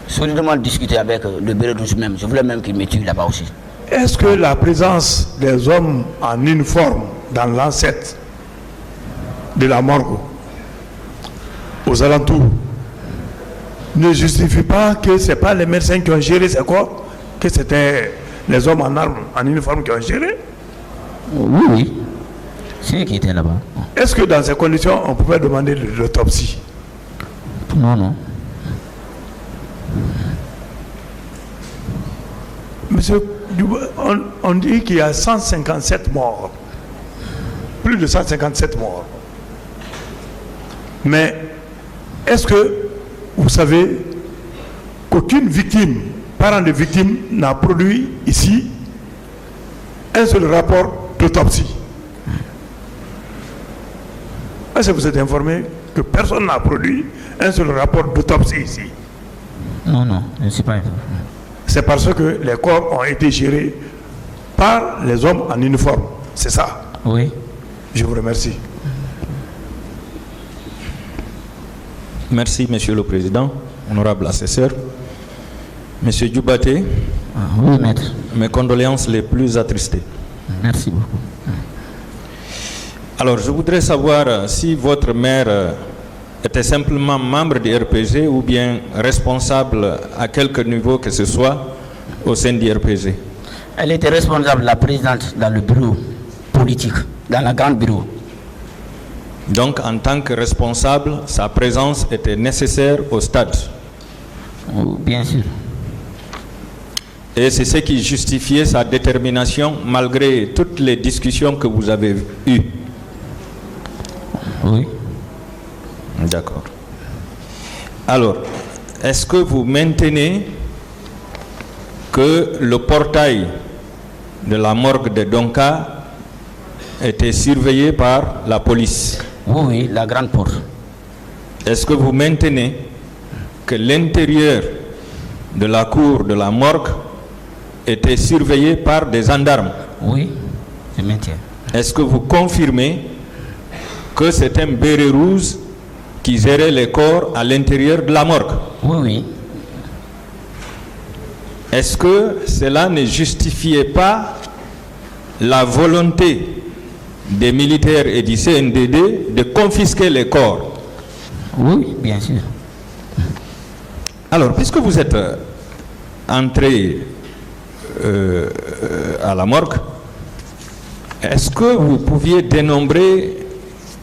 solidement discuté avec le Bérédouche même. Je voulais même qu'il me tue là-bas aussi. Est-ce que la présence des hommes en uniforme dans l'ancêtre de la morgue aux alentours ne justifie pas que ce n'est pas les médecins qui ont géré ces corps, que c'était les hommes en armes, en uniforme qui ont géré? Oui, oui. C'est eux qui étaient là-bas. Est-ce que dans ces conditions, on pouvait demander de l'autopsie? Non, non. Monsieur, on dit qu'il y a 157 morts. Plus de 157 morts. Mais est-ce que vous savez qu'aucune victime, parent de victime, n'a produit ici un seul rapport d'autopsie? Est-ce que vous êtes informé que personne n'a produit un seul rapport d'autopsie ici? Non, non, je ne suis pas informé. C'est parce que les corps ont été gérés par les hommes en uniforme. C'est ça? Oui. Je vous remercie. Merci, Monsieur le Président, honorable assesseur. Monsieur Diobaté, oui, maître. Mes condoléances les plus attristées. Merci beaucoup. Alors, je voudrais savoir si votre mère était simplement membre du RPG ou bien responsable à quelque niveau que ce soit au sein du RPG. Elle était responsable, la présidente, dans le bureau politique, dans la grande bureau. Donc, en tant que responsable, sa présence était nécessaire au stade. Bien sûr. Et c'est ce qui justifiait sa détermination malgré toutes les discussions que vous avez eues. Oui. D'accord. Alors, est-ce que vous maintenez que le portail de la morgue de Donka était surveillé par la police? Oui, oui, la grande porte. Est-ce que vous maintenez que l'intérieur de la cour de la morgue était surveillé par des gendarmes? Oui, je maintiens. Est-ce que vous confirmez que c'est un béret rouge qui gérait les corps à l'intérieur de la morgue? Oui, oui. Est-ce que cela ne justifiait pas la volonté des militaires et du CNDD de confisquer les corps? Oui, bien sûr. Alors, puisque vous êtes entré à la morgue, est-ce que vous pouviez dénombrer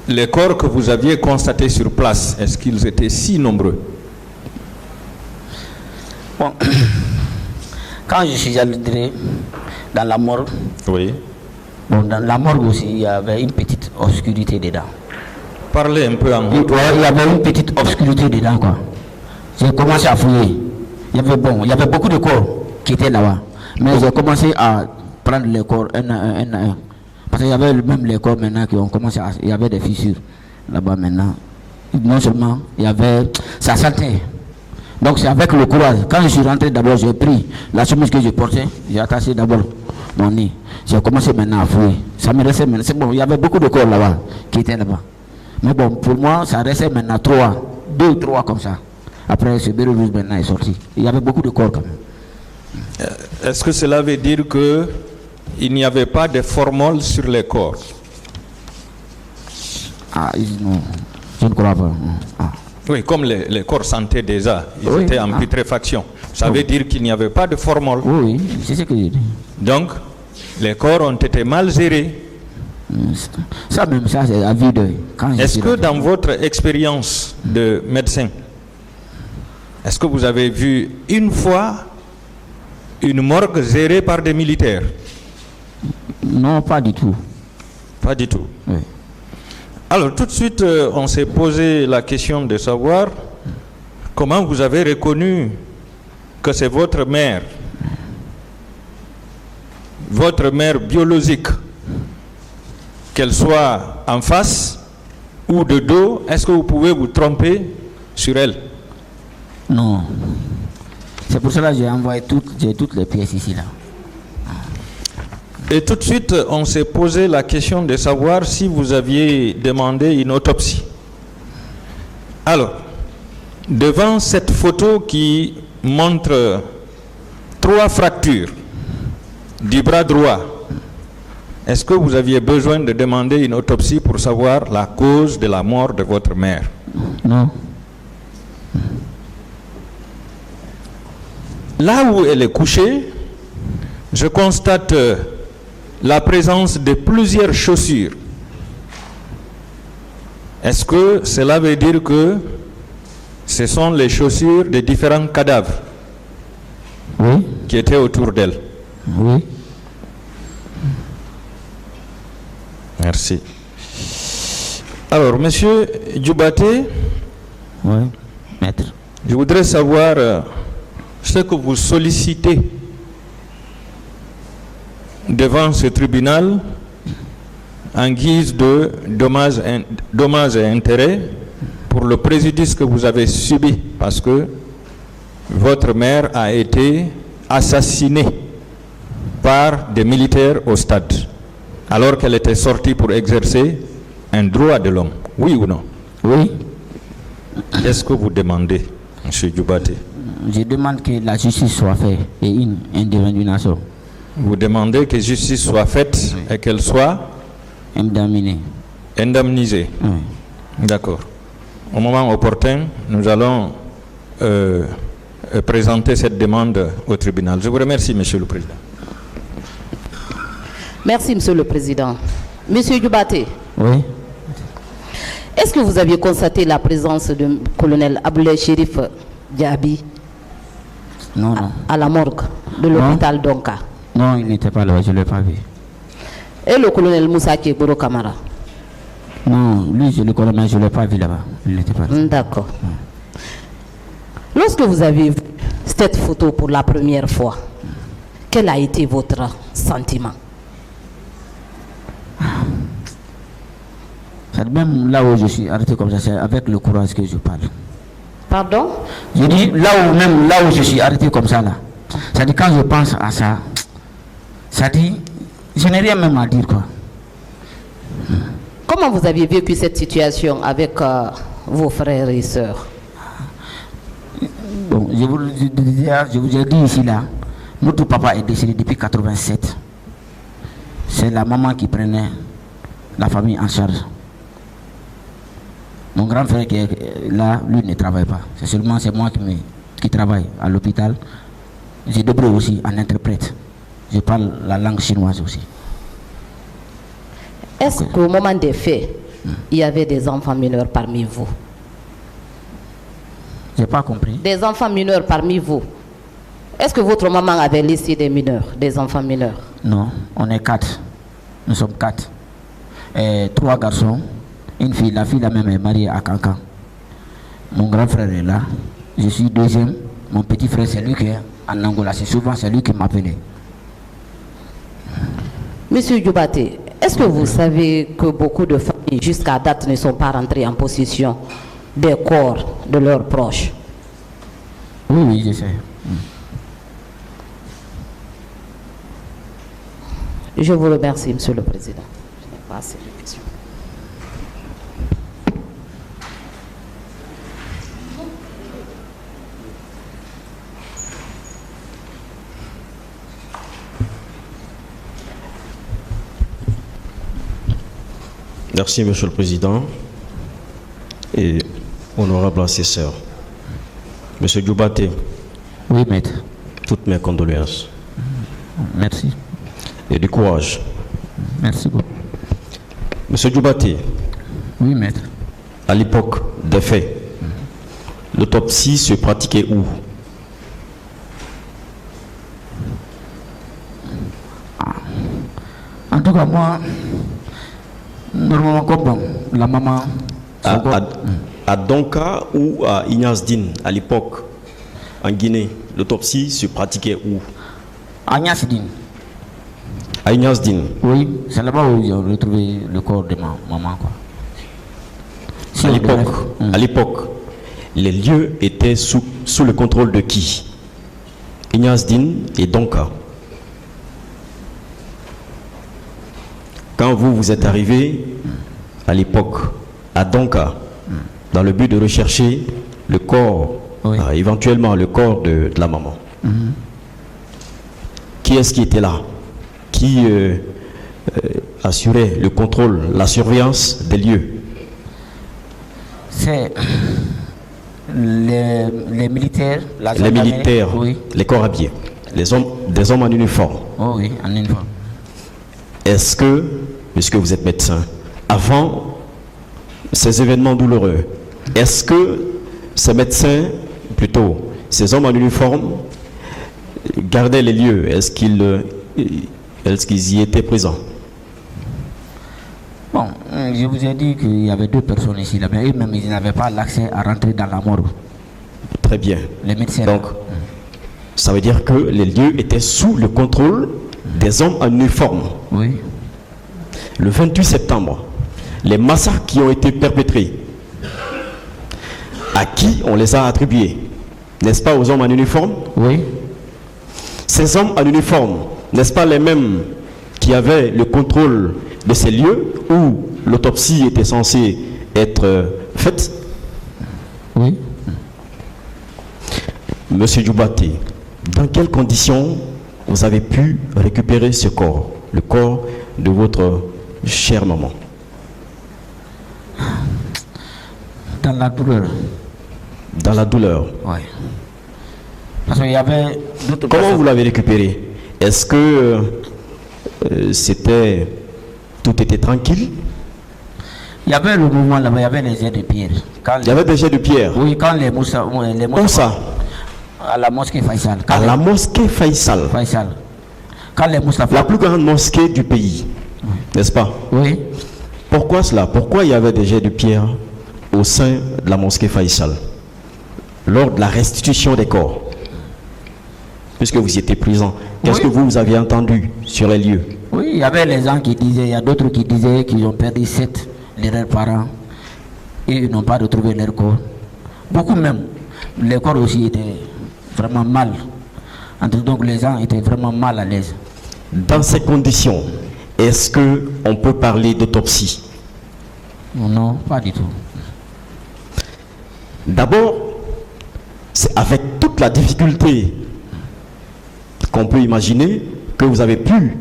les corps que vous aviez constatés sur place? Est-ce qu'ils étaient si nombreux? Bon, quand je suis allé dans la morgue, oui. Bon, dans la morgue aussi, il y avait une petite obscurité dedans. Parlez un peu en haut. Il y avait une petite obscurité dedans, quoi. J'ai commencé à fouiller. Il y avait beaucoup de corps qui étaient là-bas. Mais j'ai commencé à prendre les corps un à un. Parce qu'il y avait même les corps maintenant qui ont commencé à... Il y avait des fissures là-bas maintenant. Non seulement, il y avait... Ça sentait. Donc c'est avec le courage. Quand je suis rentré d'abord, j'ai pris la chemise que je portais. J'ai attaché d'abord mon nez. J'ai commencé maintenant à fouiller. Ça me restait maintenant. C'est bon, il y avait beaucoup de corps là-bas qui étaient là-bas. Mais bon, pour moi, ça restait maintenant 2 ou 3 comme ça. Après, ce béret rouge maintenant est sorti. Il y avait beaucoup de corps quand même. Est-ce que cela veut dire qu'il n'y avait pas de formol sur les corps? Ah, non, je ne crois pas. Ah. Oui, comme les corps sentaient déjà, ils étaient en putréfaction. Ça veut dire qu'il n'y avait pas de formol. Oui, c'est ce que je dis. Donc, les corps ont été mal gérés. Ça même, ça c'est à vue d'œil. Est-ce que dans votre expérience de médecin, est-ce que vous avez vu une fois une morgue gérée par des militaires? Non, pas du tout. Pas du tout. Oui. Alors tout de suite, on s'est posé la question de savoir comment vous avez reconnu que c'est votre mère biologique, qu'elle soit en face ou de dos. Est-ce que vous pouvez vous tromper sur elle? Non. C'est pour cela que j'ai envoyé toutes les pièces ici là. Et tout de suite, on s'est posé la question de savoir si vous aviez demandé une autopsie. Alors, devant cette photo qui montre 3 fractures du bras droit, est-ce que vous aviez besoin de demander une autopsie pour savoir la cause de la mort de votre mère? Non. Là où elle est couchée, je constate la présence de plusieurs chaussures. Est-ce que cela veut dire que ce sont les chaussures des différents cadavres qui étaient autour d'elle? Oui. Merci. Alors, monsieur Djoubaté, oui, maître. Je voudrais savoir ce que vous sollicitez devant ce tribunal en guise de dommages et intérêts pour le préjudice que vous avez subi parce que votre mère a été assassinée par des militaires au stade alors qu'elle était sortie pour exercer un droit de l'homme. Oui ou non? Oui. Qu'est-ce que vous demandez, M. Djoubaté? Je demande que la justice soit faite et une indemnisation. Vous demandez que justice soit faite et qu'elle soit indemnisée. Oui. D'accord. Au moment opportun, nous allons présenter cette demande au tribunal. Je vous remercie, Monsieur le Président. Merci, Monsieur le Président. Monsieur Djoubaté. Oui. Est-ce que vous aviez constaté la présence du colonel Aboulaye Chérif Diaby à la morgue de l'hôpital Donka? Non, il n'était pas là, je ne l'ai pas vu. Et le colonel Moussa Kéboro Kamara? Non, lui, je le connais, mais je ne l'ai pas vu là-bas. Il n'était pas là. D'accord. Lorsque vous avez vu cette photo pour la première fois, quel a été votre sentiment? Même là où je suis arrêté comme ça, c'est avec le courage que je parle. Pardon? Je dis là où je suis arrêté comme ça là. Ça dit quand je pense à ça, ça dit, je n'ai rien même à dire quoi. Comment vous aviez vécu cette situation avec vos frères et sœurs? Bon, je vous ai dit ici là, notre papa est décédé depuis 87. C'est la maman qui prenait la famille en charge. Mon grand frère qui est là, lui ne travaille pas. C'est moi qui travaille à l'hôpital. Je débrouille aussi en interprète. Je parle la langue chinoise aussi. Est-ce qu'au moment des faits, il y avait des enfants mineurs parmi vous? Je n'ai pas compris. Des enfants mineurs parmi vous. Est-ce que votre maman avait laissé des mineurs, des enfants mineurs? Non, on est 4. Nous sommes 4. 3 garçons, une fille. La fille la même est mariée à Cancan. Mon grand frère est là. Je suis deuxième. Mon petit frère, c'est lui qui est en Angola. C'est souvent c'est lui qui m'appelait. Monsieur Djoubaté, est-ce que vous savez que beaucoup de familles jusqu'à date ne sont pas rentrées en possession des corps de leurs proches? Oui, oui, je sais. Je vous remercie, Monsieur le Président. Je n'ai pas assez de questions. Merci, Monsieur le Président et honorable assesseur. Monsieur Djoubaté. Oui, maître. Toutes mes condoléances. Merci. Et du courage. Merci beaucoup. Monsieur Djoubaté. Oui, maître. À l'époque des faits, l'autopsie se pratiquait où? En tout cas, moi, normalement, comme la maman... À Donka ou à Ignasdine, à l'époque, en Guinée, l'autopsie se pratiquait où? À Ignasdine. À Ignasdine. Oui, c'est là-bas où ils ont retrouvé le corps de ma maman, quoi. Si À l'époque, les lieux étaient sous le contrôle de qui? Ignasdine et Donka. Quand vous êtes arrivé à l'époque à Donka, dans le but de rechercher le corps, éventuellement le corps de la maman, qui est-ce qui était là? Qui assurait le contrôle, la surveillance des lieux? C'est les militaires, les militaires, oui. Les corps habillés, des hommes en uniforme. Oh oui, en uniforme. Est-ce que, puisque vous êtes médecin, avant ces événements douloureux, est-ce que ces médecins, plutôt ces hommes en uniforme, gardaient les lieux? Est-ce qu'ils y étaient présents? Bon, je vous ai dit qu'il y avait 2 personnes ici, là, mais eux-mêmes, ils n'avaient pas l'accès à rentrer dans la morgue. Très bien. Les médecins. Donc, ça veut dire que les lieux étaient sous le contrôle des hommes en uniforme. Oui. Le 28 septembre, les massacres qui ont été perpétrés, à qui on les a attribués? N'est-ce pas aux hommes en uniforme? Oui. Ces hommes en uniforme, n'est-ce pas les mêmes qui avaient le contrôle de ces lieux où l'autopsie était censée être faite? Oui. Monsieur Djoubaté, dans quelles conditions vous avez pu récupérer ce corps, le corps de votre chère maman? Dans la douleur. Dans la douleur? Oui. Parce qu'il y avait d'autres Comment personnes. vous l'avez récupéré? Est-ce que tout était tranquille? Il y avait le mouvement là-bas, il y avait les jets de pierre. Il y avait des jets de pierre? Oui, quand les moussa... Où ça? À la mosquée Faisal. À la mosquée Faisal? Faisal. Quand les Moustapha... La plus grande mosquée du pays, n'est-ce pas? Oui. Pourquoi cela? Pourquoi il y avait des jets de pierre au sein de la mosquée Faisal lors de la restitution des corps? Puisque vous y étiez présent, qu'est-ce que vous avez entendu sur les lieux? Oui, il y avait les gens qui disaient, il y a d'autres qui disaient qu'ils ont perdu 7 de leurs parents et ils n'ont pas retrouvé leur corps. Beaucoup même. Les corps aussi étaient vraiment mal. Donc les gens étaient vraiment mal à l'aise. Dans ces conditions, est-ce qu'on peut parler d'autopsie? Non, pas du tout. D'abord, c'est avec toute la difficulté qu'on peut imaginer que vous avez pu,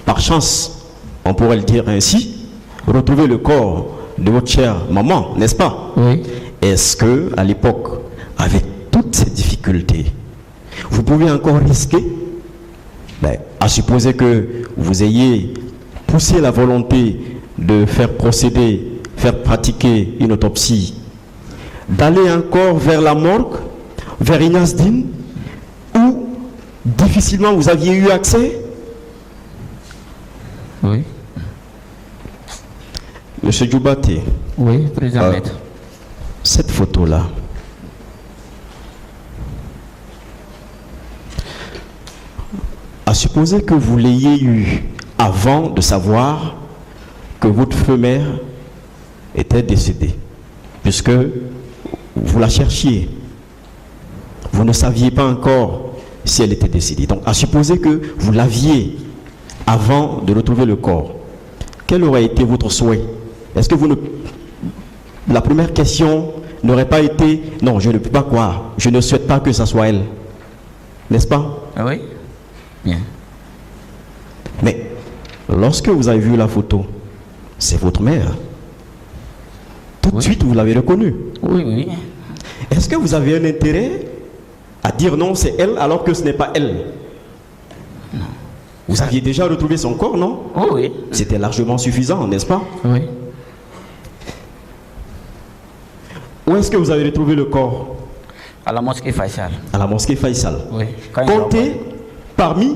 par chance, on pourrait le dire ainsi, retrouver le corps de votre chère maman, n'est-ce pas? Oui. Est-ce que, à l'époque, avec toutes ces difficultés, vous pouvez encore risquer, à supposer que vous ayez poussé la volonté de faire pratiquer une autopsie, d'aller encore vers la morgue, vers Ignasdine, où difficilement vous aviez eu accès? Oui. Monsieur Djoubaté. Oui, président maître. Cette photo-là, à supposer que vous l'ayez eue avant de savoir que votre mère était décédée, puisque vous la cherchiez, vous ne saviez pas encore si elle était décédée. Donc, à supposer que vous l'aviez avant de retrouver le corps, quel aurait été votre souhait? Est-ce que vous ne... La première question n'aurait pas été « Non, je ne peux pas croire, je ne souhaite pas que ça soit elle. » N'est-ce pas? Ah oui? Bien. Mais, lorsque vous avez vu la photo, c'est votre mère. Tout de suite, vous l'avez reconnue. Oui, oui. Est-ce que vous avez un intérêt à dire non, c'est elle, alors que ce n'est pas elle? Non. Vous aviez déjà retrouvé son corps, non? Oh, oui. C'était largement suffisant, n'est-ce pas? Oui. Où est-ce que vous avez retrouvé le corps? À la mosquée Faisal. À la mosquée Faisal. Oui. Comptez parmi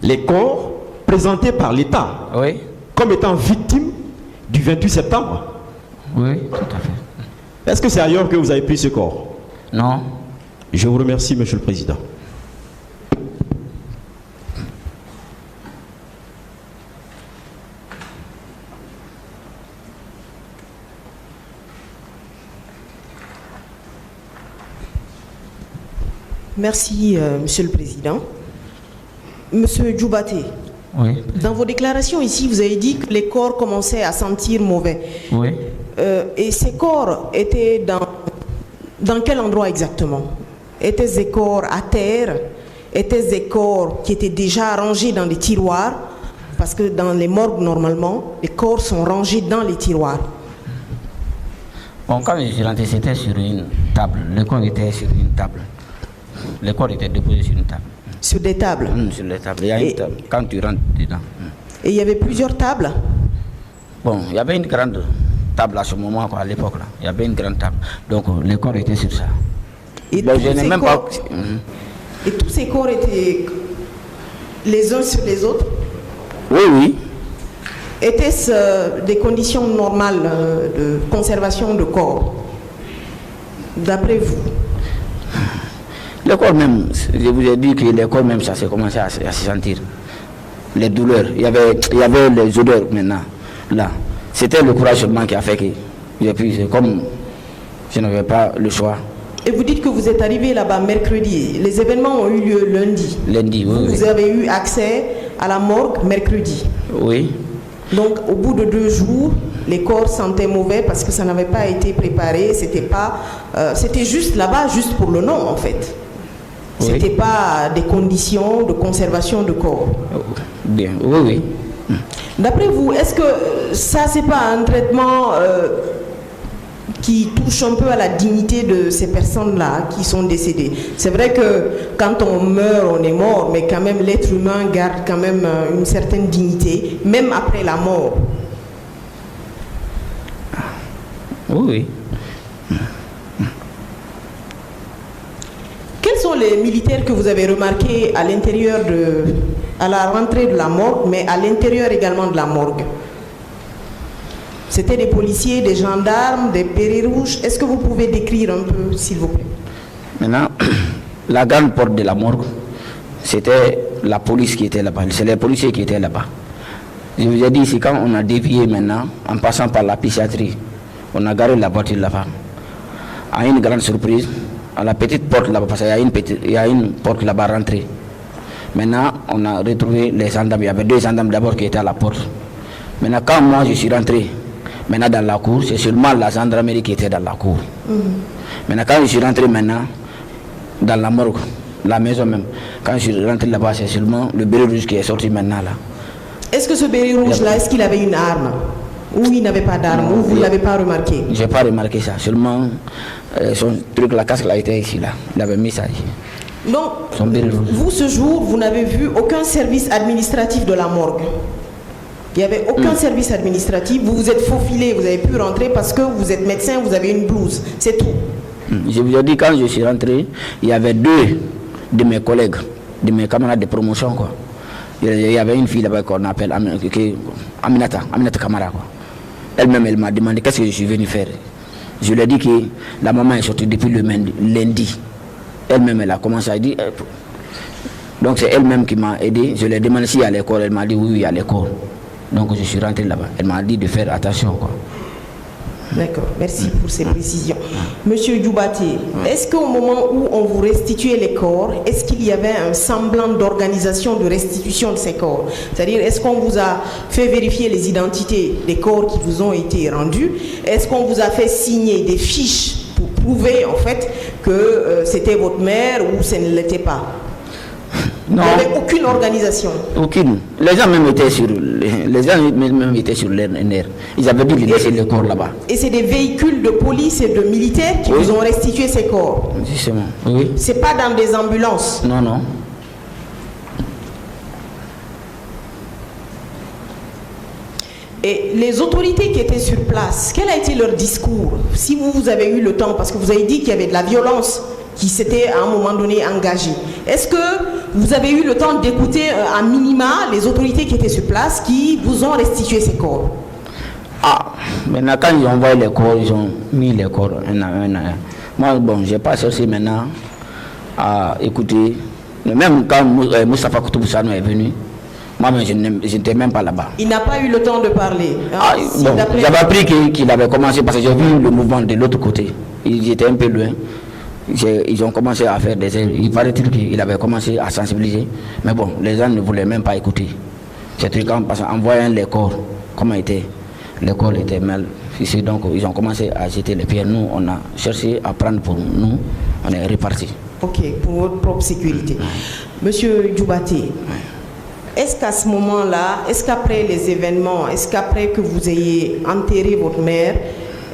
les corps présentés par l'État, oui, comme étant victimes du 28 septembre. Oui, tout à fait. Est-ce que c'est ailleurs que vous avez pris ce corps? Non. Je vous remercie, Monsieur le Président. Merci, Monsieur le Président. Monsieur Djoubaté, oui, dans vos déclarations ici, vous avez dit que les corps commençaient à sentir mauvais. Oui. Et ces corps étaient dans quel endroit exactement? Étaient-ce des corps à terre? Étaient-ce des corps qui étaient déjà rangés dans des tiroirs? Parce que dans les morgues, normalement, les corps sont rangés dans les tiroirs. Bon, quand je suis rentré, c'était sur une table. Le corps était sur une table. Le corps était déposé sur une table. Sur des tables? Sur les tables. Il y a une table. Quand tu rentres dedans. Et il y avait plusieurs tables? Bon, il y avait une grande table à ce moment, quoi, à l'époque. Là. Il y avait une grande table. Donc, le corps était sur ça. Et donc, je n'ai même pas... Et tous ces corps étaient les uns sur les autres? Oui, oui. Étaient-ce des conditions normales de conservation de corps, d'après vous? Le corps même, je vous ai dit que le corps même, ça s'est commencé à se sentir. Les douleurs, il y avait les odeurs maintenant, là. C'était le courage seulement qui a fait que j'ai pu, comme je n'avais pas le choix. Et vous dites que vous êtes arrivé là-bas mercredi. Les événements ont eu lieu lundi. Lundi, oui. Vous avez eu accès à la morgue mercredi. Oui. Donc, au bout de 2 jours, les corps sentaient mauvais parce que ça n'avait pas été préparé. C'était juste là-bas, juste pour le nom, en fait. Oui. C'était pas des conditions de conservation de corps. Bien, oui, oui. D'après vous, est-ce que ça, c'est pas un traitement qui touche un peu à la dignité de ces personnes-là qui sont décédées? C'est vrai que quand on meurt, on est mort, mais quand même l'être humain garde quand même une certaine dignité, même après la mort. Oui, oui. Quels sont les militaires que vous avez remarqués à l'intérieur à la rentrée de la morgue, mais à l'intérieur également de la morgue? C'était des policiers, des gendarmes, des bérets rouges. Est-ce que vous pouvez décrire un peu, s'il vous plaît? Maintenant, la grande porte de la morgue, c'était la police qui était là-bas. C'est les policiers qui étaient là-bas. Je vous ai dit, c'est quand on a dévié maintenant, en passant par la psychiatrie, on a garé la voiture là-bas. À une grande surprise, à la petite porte là-bas, parce qu'il y a une porte là-bas rentrée. Maintenant, on a retrouvé les gendarmes. Il y avait 2 gendarmes d'abord qui étaient à la porte. Maintenant, quand moi je suis rentré, maintenant dans la cour, c'est seulement la gendarmerie qui était dans la cour. Maintenant, quand je suis rentré maintenant, dans la morgue, la maison même, quand je suis rentré là-bas, c'est seulement le béret rouge qui est sorti maintenant là. Est-ce que ce béret rouge-là, est-ce qu'il avait une arme? Ou il n'avait pas d'arme? Ou vous ne l'avez pas remarqué? Je n'ai pas remarqué ça, seulement son truc, la casque là était ici là. Il avait mis ça ici. Donc, vous ce jour, vous n'avez vu aucun service administratif de la morgue? Il n'y avait aucun service administratif, vous vous êtes faufilé, vous avez pu rentrer parce que vous êtes médecin, vous avez une blouse, c'est tout. Je vous ai dit, quand je suis rentré, il y avait 2 de mes collègues, de mes camarades de promotion, quoi. Il y avait une fille là-bas qu'on appelle Aminata Kamara, quoi. Elle-même, elle m'a demandé qu'est-ce que je suis venu faire. Je lui ai dit que la maman est sortie depuis le lundi. Elle-même, elle a commencé à dire... Donc c'est elle-même qui m'a aidé. Je lui ai demandé s'il y a l'école. Elle m'a dit oui, il y a l'école. Donc je suis rentré là-bas. Elle m'a dit de faire attention, quoi. D'accord, merci pour ces précisions. Monsieur Djoubaté, est-ce qu'au moment où on vous restituait les corps, est-ce qu'il y avait un semblant d'organisation de restitution de ces corps? C'est-à-dire, est-ce qu'on vous a fait vérifier les identités des corps qui vous ont été rendus? Est-ce qu'on vous a fait signer des fiches pour prouver en fait que c'était votre mère ou ce ne l'était pas? Non. Il n'y avait aucune organisation. Aucune. Les gens même étaient sur les nerfs. Ils avaient dit de laisser les corps là-bas. Et c'est des véhicules de police et de militaires qui vous ont restitué ces corps. Justement, oui. C'est pas dans des ambulances. Non, non. Et les autorités qui étaient sur place, quel a été leur discours? Si vous avez eu le temps, parce que vous avez dit qu'il y avait de la violence qui s'était à un moment donné engagée. Est-ce que vous avez eu le temps d'écouter à minima les autorités qui étaient sur place qui vous ont restitué ces corps? Ah, maintenant quand ils ont envoyé les corps, ils ont mis les corps un à un. Moi, bon, je n'ai pas cherché maintenant à écouter. Même quand Moustapha Koutouboussano est venu, moi-même, je n'étais même pas là-bas. Il n'a pas eu le temps de parler. Ah, bon, j'avais appris qu'il avait commencé parce que j'ai vu le mouvement de l'autre côté. Ils étaient un peu loin. Ils ont commencé à faire des erreurs. Il paraît-il qu'il avait commencé à sensibiliser. Mais bon, les gens ne voulaient même pas écouter. C'est quand parce qu'en voyant les corps, comment était, les corps étaient mal fichés. Donc ils ont commencé à jeter les pierres. Nous, on a cherché à prendre pour nous. On est repartis. Ok, pour votre propre sécurité. Monsieur Djoubaté, est-ce qu'à ce moment-là, est-ce qu'après les événements, est-ce qu'après que vous ayez enterré votre mère,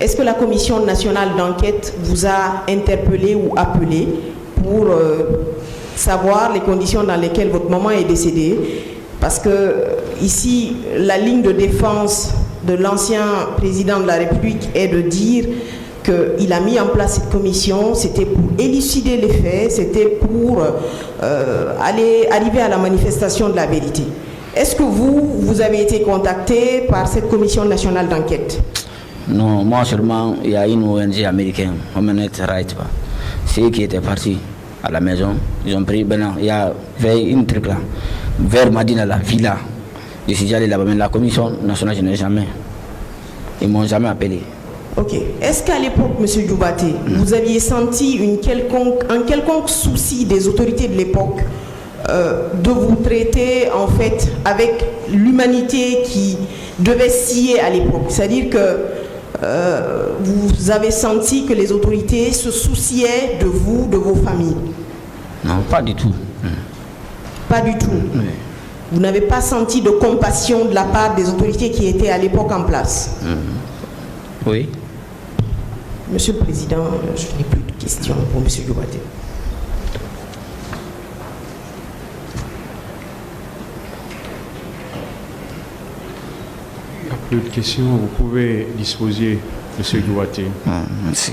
est-ce que la commission nationale d'enquête vous a interpellé ou appelé pour savoir les conditions dans lesquelles votre maman est décédée? Parce que ici, la ligne de défense de l'ancien président de la République est de dire qu'il a mis en place cette commission, c'était pour élucider les faits, c'était pour arriver à la manifestation de la vérité. Est-ce que vous avez été contacté par cette commission nationale d'enquête? Non, moi seulement, il y a une ONG américaine, Human Rights, c'est eux qui étaient partis à la maison. Ils ont pris, il y a une truc là, vers Madina, la villa. Je suis allé là-bas, mais la commission nationale, je n'ai jamais. Ils ne m'ont jamais appelé. Ok. Est-ce qu'à l'époque, M. Djoubaté, vous aviez senti un quelconque souci des autorités de l'époque de vous traiter en fait avec l'humanité qui devait scier à l'époque? C'est-à-dire que vous avez senti que les autorités se souciaient de vous, de vos familles? Non, pas du tout. Pas du tout. Oui. Vous n'avez pas senti de compassion de la part des autorités qui étaient à l'époque en place? Oui. Monsieur le Président, je n'ai plus de questions pour M. Djoubaté. Il n'y a plus de questions, vous pouvez disposer, M. Djoubaté. Merci.